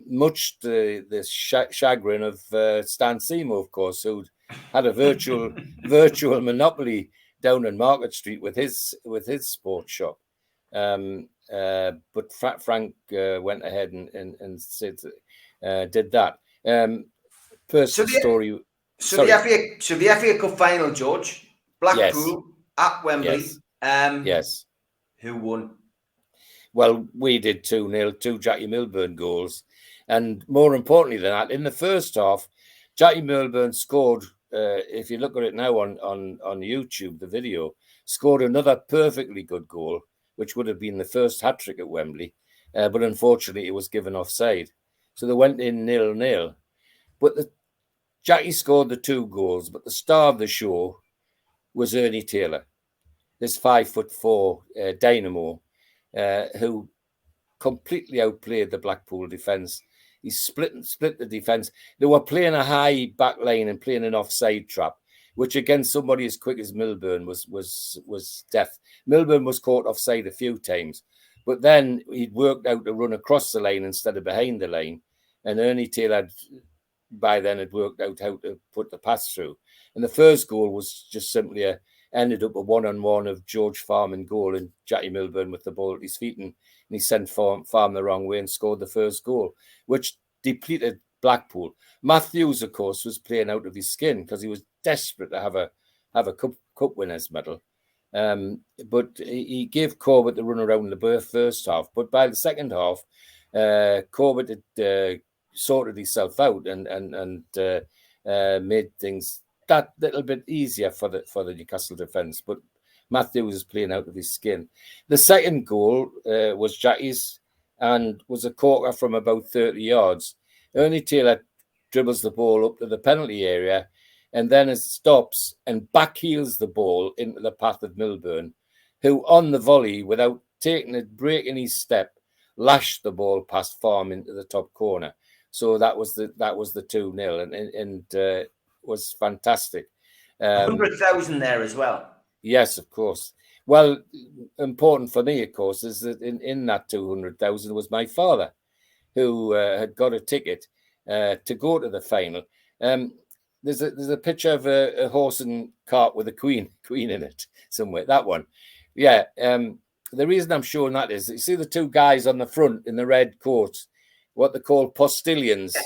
Much the chagrin of Stan Seymour, of course, who had a virtual monopoly down in Market Street with his sports shop. But Frank went ahead and said, did that. Personal story. So the FA Cup final, George, Blackpool at Wembley. Yes. Who won? Well, we did 2-0, 2 Jackie Milburn goals. And more importantly than that, in the first half, Jackie Milburn scored, if you look at it now on YouTube, the video, scored another perfectly good goal, which would have been the first hat-trick at Wembley. But unfortunately, it was given offside. So they went in 0-0. But Jackie scored the 2 goals, but the star of the show was Ernie Taylor, this 5'4" dynamo, who completely outplayed the Blackpool defence. He split the defence. They were playing a high back line and playing an offside trap, which against somebody as quick as Milburn was death. Milburn was caught offside a few times, but then he'd worked out to run across the line instead of behind the line, and Ernie Taylor by then had worked out how to put the pass through. And the first goal was just simply ended up a one-on-one of George Farm in goal and Jackie Milburn with the ball at his feet, and he sent Farm the wrong way and scored the first goal, which depleted Blackpool. Matthews, of course, was playing out of his skin because he was desperate to have a cup winners medal. But he gave Corbett the run around the first half. But by the second half, Corbett had sorted himself out and made things that little bit easier for the Newcastle defence. But Matthews was playing out of his skin. The second goal was Jackie's and was a corker from about 30 yards. Ernie Taylor dribbles the ball up to the penalty area and then it stops and backheels the ball into the path of Milburn, who on the volley, without breaking his step, lashed the ball past Farm into the top corner. So that was the 2-0 and was fantastic. 100,000 there as well. Yes, of course. Well, important for me, of course, is that in that 200,000 was my father, who had got a ticket to go to the final. There's a picture of a horse and cart with a queen in it somewhere. That one, yeah. The reason I'm showing that is you see the 2 guys on the front in the red coats, what they call postilions.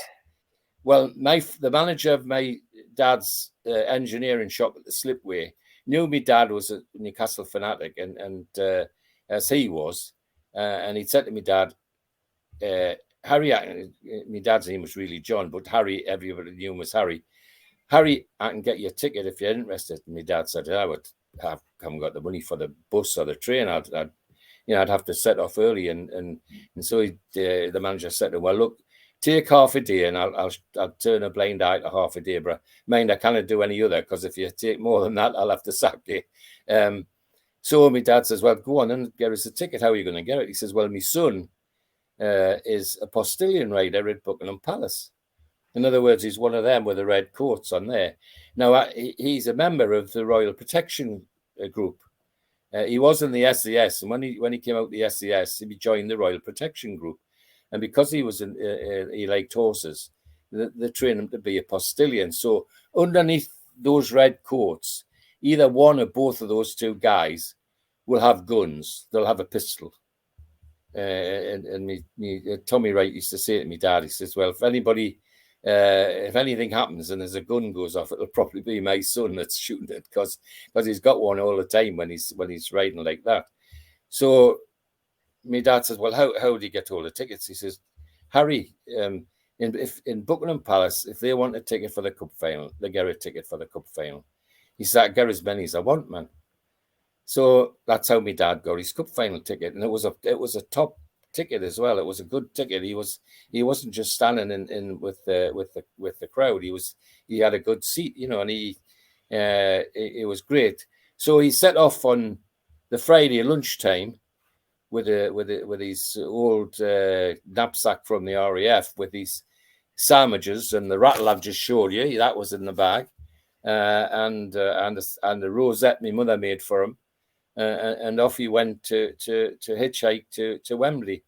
Well, the manager of my dad's engineering shop at the Slipway knew my dad was a Newcastle fanatic, and as he was, and he'd said to my dad, Harry, my dad's name was really John, but Harry, everybody knew him as Harry. Harry, I can get you a ticket if you're interested. And my dad said, I haven't got the money for the bus or the train. I'd have to set off early, and so the manager said to him, well, look, take half a day and I'll turn a blind eye to half a day, bro. Mind, I cannot do any other because if you take more than that, I'll have to sack you. So my dad says, well, go on and get us a ticket. How are you going to get it? He says, well, my son is a postilion rider at Buckingham Palace. In other words, he's one of them with the red coats on there. Now, he's a member of the Royal Protection Group. He was in the SES, and when he came out the SES, he joined the Royal Protection Group. And because he liked horses, they trained him to be a postilion. So underneath those red coats, either one or both of those 2 guys will have guns. They'll have a pistol. And Tommy Wright used to say to me, Dad, he says, well, if anything happens and there's a gun goes off, it'll probably be my son that's shooting it because he's got one all the time when he's riding like that. So my dad says, well, how do you get all the tickets? He says, Harry, in Buckingham Palace, if they want a ticket for the cup final, they get a ticket for the cup final. He said, I get as many as I want, man. So that's how my dad got his cup final ticket, and it was a top ticket as well. It was a good ticket. He wasn't just standing in with the crowd. He had a good seat, and it was great. So he set off on the Friday lunchtime with his old knapsack from the RAF with these sandwiches and the rattle I've just showed you. That was in the bag, and the rosette my mother made for him, and off he went to hitchhike to Wembley,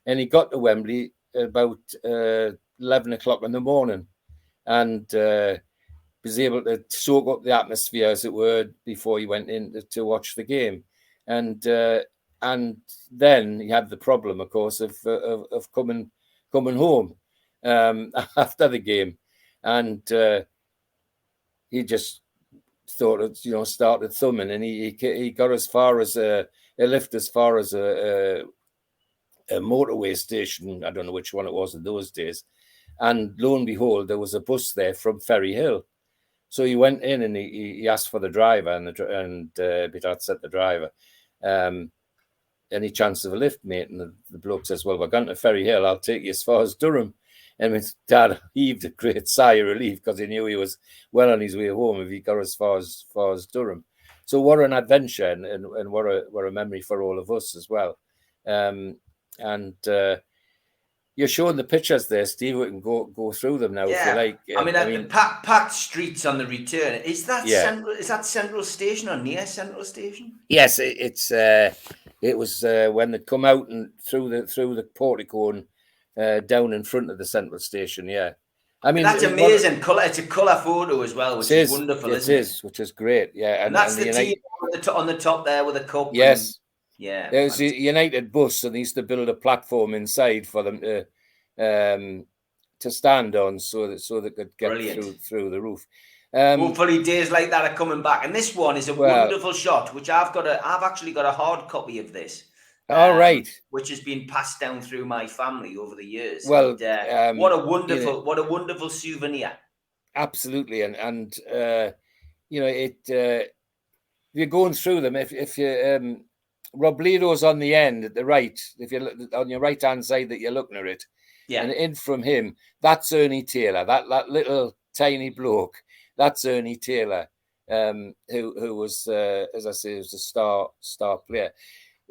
and he got to Wembley about 11 o'clock in the morning, and was able to soak up the atmosphere, as it were, before he went in to watch the game, and then he had the problem, of course, of coming home after the game, and he just thought it, started thumbing, and he got as far as a lift as far as a motorway station. I don't know which one it was in those days, and lo and behold, there was a bus there from Ferry Hill. So he went in and he asked for the driver, and Bidart said the driver, any chance of a lift, mate? And the bloke says, well, we're going to Ferry Hill. I'll take you as far as Durham. And his dad heaved a great sigh of relief because he knew he was well on his way home if he got as far as Durham. So what an adventure, and what a memory for all of us as well. You're showing the pictures there, Steve. We can go through them now if you like. I mean, packed streets on the return. Is that Central? Is that Central Station or near Central Station? Yes, it was when they come out and through the portico and down in front of the Central Station. Yeah, I mean that's amazing. It's a colour photo as well, which is wonderful. It is, which is great. Yeah, and that's the team on the top there with a cup. Yes. Yeah, there was a United bus, and they used to build a platform inside for them to stand on, so they could get through the roof. Hopefully, days like that are coming back. And this one is a wonderful shot, which I've actually got a hard copy of this. All right, which has been passed down through my family over the years. Well, what a wonderful souvenir. Absolutely, and if you're going through them, if you Robledo's on the end at the right, if you're on your right hand side that you're looking at it, and in from him, that's Ernie Taylor, that little tiny bloke. That's Ernie Taylor, who was, as I say, was a star player.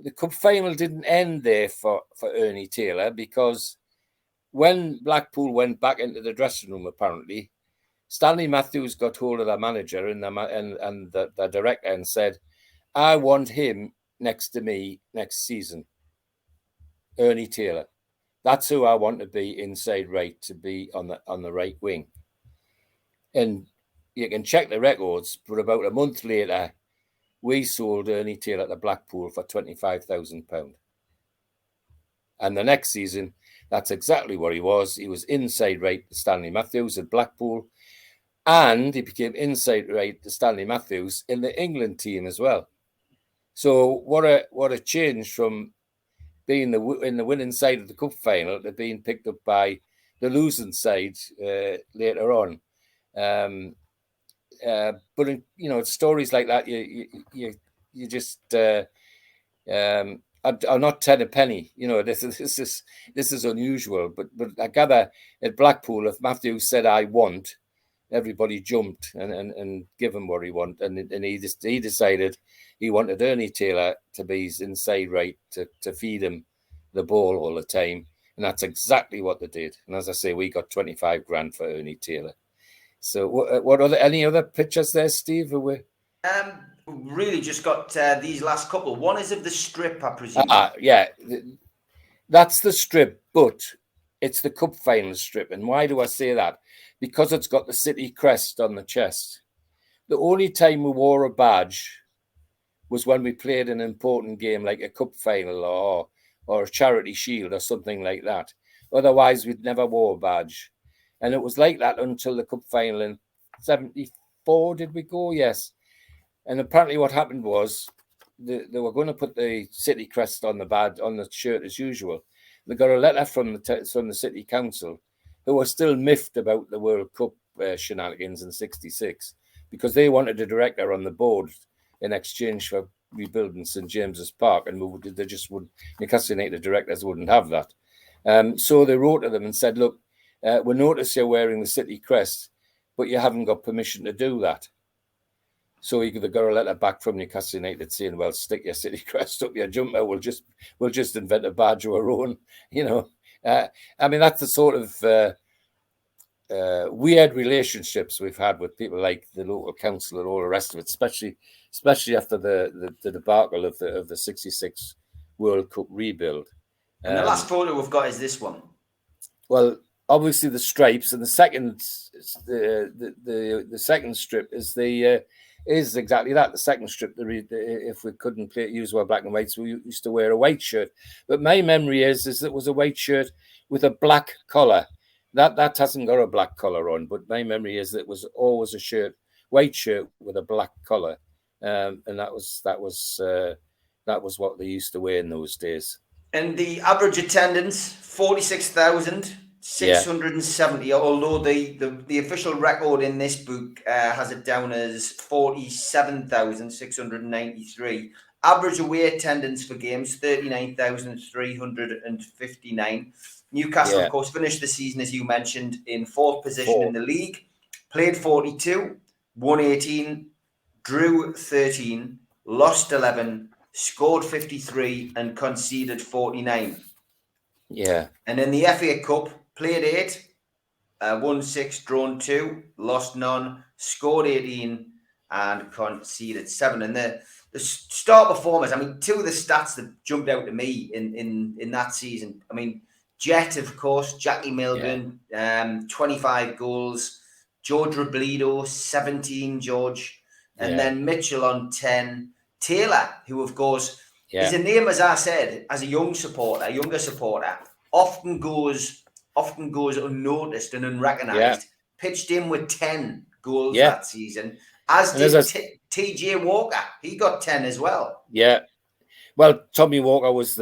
The cup final didn't end there for Ernie Taylor, because when Blackpool went back into the dressing room, apparently, Stanley Matthews got hold of the manager and the director and said, I want him next to me next season. Ernie Taylor. That's who I want to be inside right, to be on the right wing. And you can check the records, but about a month later, we sold Ernie Taylor to Blackpool for £25,000. And the next season, that's exactly what he was. He was inside right to Stanley Matthews at Blackpool, and he became inside right to Stanley Matthews in the England team as well. So what a change from being in the winning side of the cup final to being picked up by the losing side later on. But stories like that, you just I'll not tell a penny. This is unusual. But I gather at Blackpool, if Matthews said I want, everybody jumped and give him what he wanted, and he decided he wanted Ernie Taylor to be his inside right to feed him the ball all the time, and that's exactly what they did. And as I say, we got $25,000 for Ernie Taylor. So any other pictures there, Steve? Really just got these last couple. One is of the strip, I presume. Yeah, that's the strip, but it's the cup final strip. And why do I say that? Because it's got the City crest on the chest. The only time we wore a badge was when we played an important game like a cup final or a charity shield or something like that. Otherwise, we'd never wore a badge. And it was like that until the cup final in 74, did we go? Yes. And apparently what happened was they were going to put the City crest on the badge, on the shirt as usual. They got a letter from the City Council, who were still miffed about the World Cup shenanigans in 66, because they wanted a director on the board in exchange for rebuilding St James's Park, and they just wouldn't. Newcastle United directors wouldn't have that. So they wrote to them and said, "Look, we notice you're wearing the City crest, but you haven't got permission to do that." So you could have got a letter back from Newcastle United saying, "Well, stick your city crest up your jumper. We'll just invent a badge of our own." You know, I mean, that's the sort of weird relationships we've had with people like the local council and all the rest of it, especially after the debacle of the '66 World Cup rebuild. And the last photo we've got is this one. Well, obviously the stripes, and the second strip is exactly that. The second strip, if we couldn't use our black and whites, we used to wear a white shirt. But my memory is that it was a white shirt with a black collar. That hasn't got a black collar on, but my memory is that it was always a white shirt with a black collar, and that was what they used to wear in those days. And the average attendance, 46,670. Yeah. Although the official record in this book has it down as 47,693. Average away attendance for games, 39,359. Newcastle, of course, finished the season, as you mentioned, in fourth position in the league. Played 42, won 18, drew 13, lost 11, scored 53, and conceded 49. Yeah. And in the FA Cup, played 8, won 6, drawn 2, lost none, scored 18, and conceded 7. And the star performers, I mean, two of the stats that jumped out to me in that season, I mean, Jet, of course, Jackie Milburn, 25 goals. George Robledo, 17, George. And then Mitchell on 10. Taylor, who, of course, is a name, as I said, as a younger supporter, often goes unnoticed and unrecognised. Yeah. Pitched in with 10 goals that season. As did TJ Walker. He got 10 as well. Yeah. Well, Tommy Walker was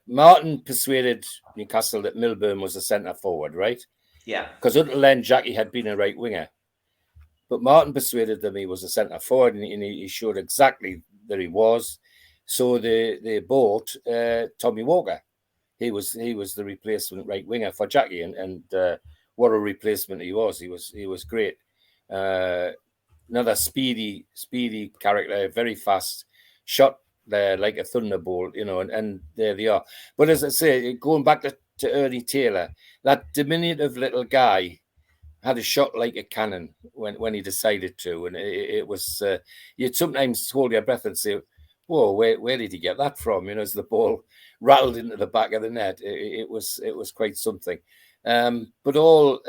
Martin persuaded Newcastle that Milburn was a centre forward, right? Yeah. Because until then, Jackie had been a right winger. But Martin persuaded them he was a centre forward, and he showed exactly that he was. So they bought Tommy Walker. He was the replacement right winger for Jackie, and what a replacement he was. He was great. Another speedy character, very fast, shot there like a thunderbolt, and there they are. But as I say, going back to Ernie Taylor, that diminutive little guy had a shot like a cannon when he decided to, and it was you'd sometimes hold your breath and say, "Whoa, where did he get that from?" As the ball rattled into the back of the net, it was quite something. But all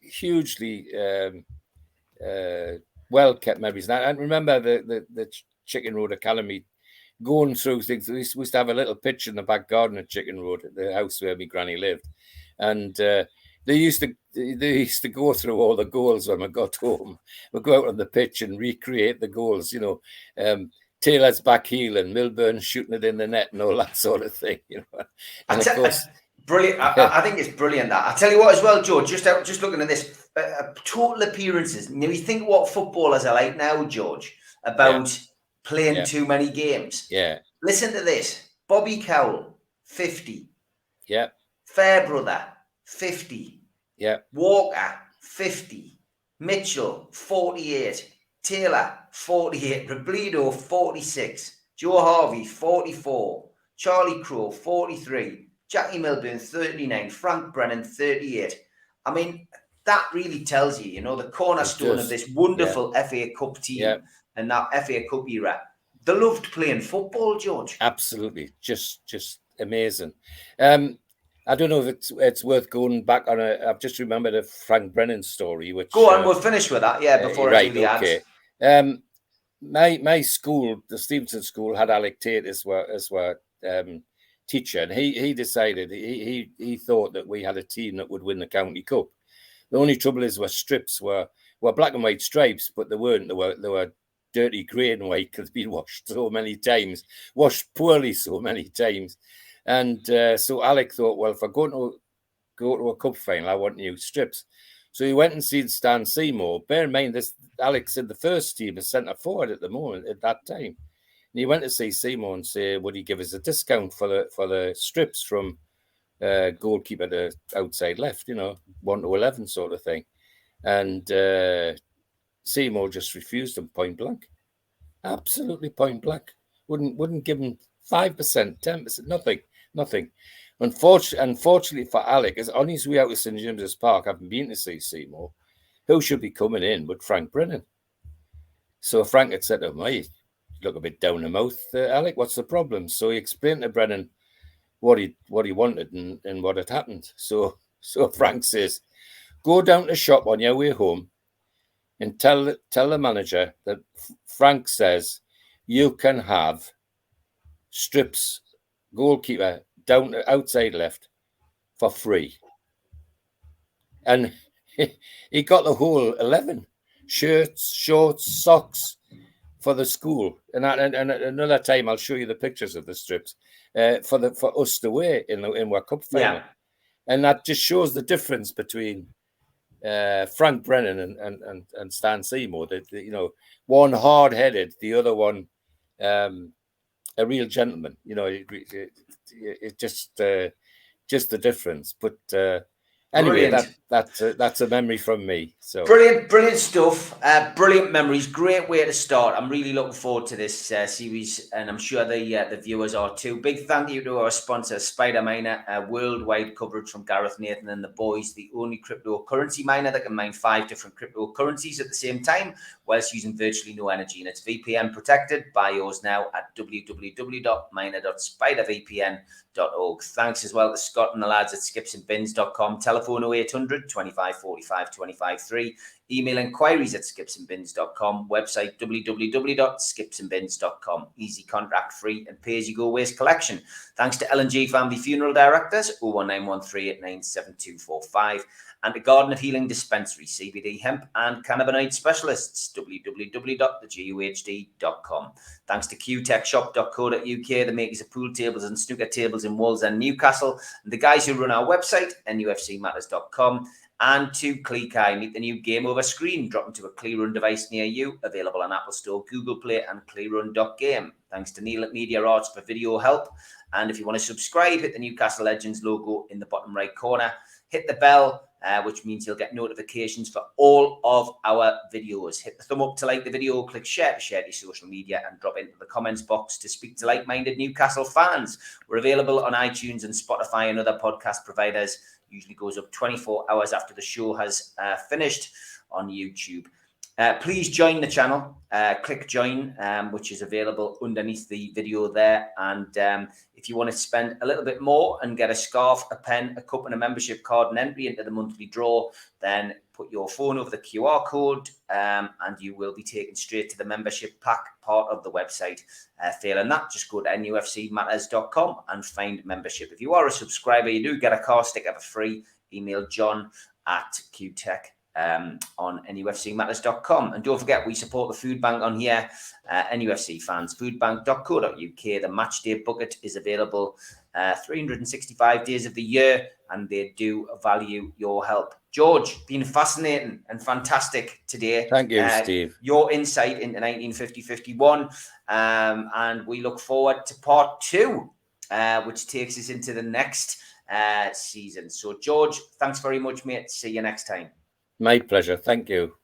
hugely well-kept memories. And I remember the Chicken Road Academy going through things. We used to have a little pitch in the back garden at Chicken Road, at the house where my granny lived. And they used to go through all the goals when we got home. We'd go out on the pitch and recreate the goals, Taylor's back heel and Milburn shooting it in the net and all that sort of thing, And of course... Brilliant. I think it's brilliant that. I tell you what as well, George, just looking at this, total appearances. You think what footballers are like now, George, about playing too many games. Yeah. Listen to this. Bobby Cowell, 50. Yeah. Fairbrother, 50. Yeah. Walker, 50. Mitchell, 48. Taylor, 48. Robledo, 46. Joe Harvey, 44. Charlie Crowe, 43. Jackie Milburn, 39. Frank Brennan, 38. I mean, that really tells you, the cornerstone of this wonderful FA Cup team and that FA Cup era. They loved playing football, George. Absolutely. Just amazing. I don't know if it's worth going back on I've just remembered a Frank Brennan story. Which go on, we'll finish with that, before I do the ads. My school, the Stevenson School, had Alec Tate as well teacher, and he decided he thought that we had a team that would win the county cup. The only trouble is our strips were black and white stripes, but they weren't. They were dirty grey and white because they'd been washed poorly so many times. And so Alec thought, well, if I'm going to go to a cup final, I want new strips. So he went and seen Stan Seymour. Bear in mind, this Alec's in the first team as centre forward at the moment at that time. And he went to see Seymour and say, would he give us a discount for the strips from goalkeeper to outside left, 1 to 11 sort of thing. And Seymour just refused him point blank. Absolutely point blank. Wouldn't give him 5%, 10%, nothing. Unfortunately for Alec, as on his way out of St James's Park, having been to see Seymour, who should be coming in but Frank Brennan. So Frank had said to him, "You look a bit down the mouth, Alec, what's the problem?" So he explained to Brennan what he wanted and what had happened. So Frank says, "Go down to the shop on your way home and tell the manager that Frank says you can have strips goalkeeper down to outside left for free." And he got the whole 11 shirts, shorts, socks for the school. And another time I'll show you the pictures of the strips for us to wear in our cup final. Yeah. And that just shows the difference between Frank Brennan and Stan Seymour. That one hard-headed, the other one a real gentleman. It just the difference. But anyway, that's a memory from me. So brilliant stuff. Brilliant memories. Great way to start. I'm really looking forward to this series, and I'm sure the viewers are too. Big thank you to our sponsor, Spider Miner, worldwide coverage from Gareth, Nathan, and the boys. The only cryptocurrency miner that can mine 5 different cryptocurrencies at the same time, whilst using virtually no energy, and it's VPN protected. Buy yours now at www.miner.spidervpn.org. Thanks as well to Scott and the lads at skipsandbins.com. Telephone 0800 25 45 25 3. Email inquiries at skipsandbins.com. Website www.skipsandbins.com. Easy, contract free, and pay as you go waste collection. Thanks to L&G Family Funeral Directors 01913897245. And the Garden of Healing Dispensary, CBD, hemp, and cannabinoid specialists, www.theguhd.com. Thanks to qtechshop.co.uk, the makers of pool tables and snooker tables in Wolves and Newcastle, and the guys who run our website, NUFCmatters.com, and to Cleekai. Meet the new Game Over screen, drop into a Clearrun device near you, available on Apple Store, Google Play, and clearrun.game. Thanks to Neil at Media Arts for video help. And if you want to subscribe, hit the Newcastle Legends logo in the bottom right corner. Hit the bell, which means you'll get notifications for all of our videos. Hit the thumb up to like the video, click share to share to your social media, and drop into the comments box to speak to like-minded Newcastle fans. We're available on iTunes and Spotify and other podcast providers. Usually goes up 24 hours after the show has finished on YouTube. Please join the channel. Click join, which is available underneath the video there. And if you want to spend a little bit more and get a scarf, a pen, a cup, and a membership card and entry into the monthly draw, then put your phone over the QR code and you will be taken straight to the membership pack part of the website. Failing that, just go to nufcmatters.com and find membership. If you are a subscriber, you do get a car sticker for free. Email John at qtech on nufcmatters.com. And don't forget, we support the food bank on here, NUFC fans, foodbank.co.uk. The match day bucket is available 365 days of the year, and they do value your help. George, been fascinating and fantastic today. Thank you, Steve. Your insight into 1950-51, and we look forward to part 2, which takes us into the next season. So, George, thanks very much, mate. See you next time. My pleasure. Thank you.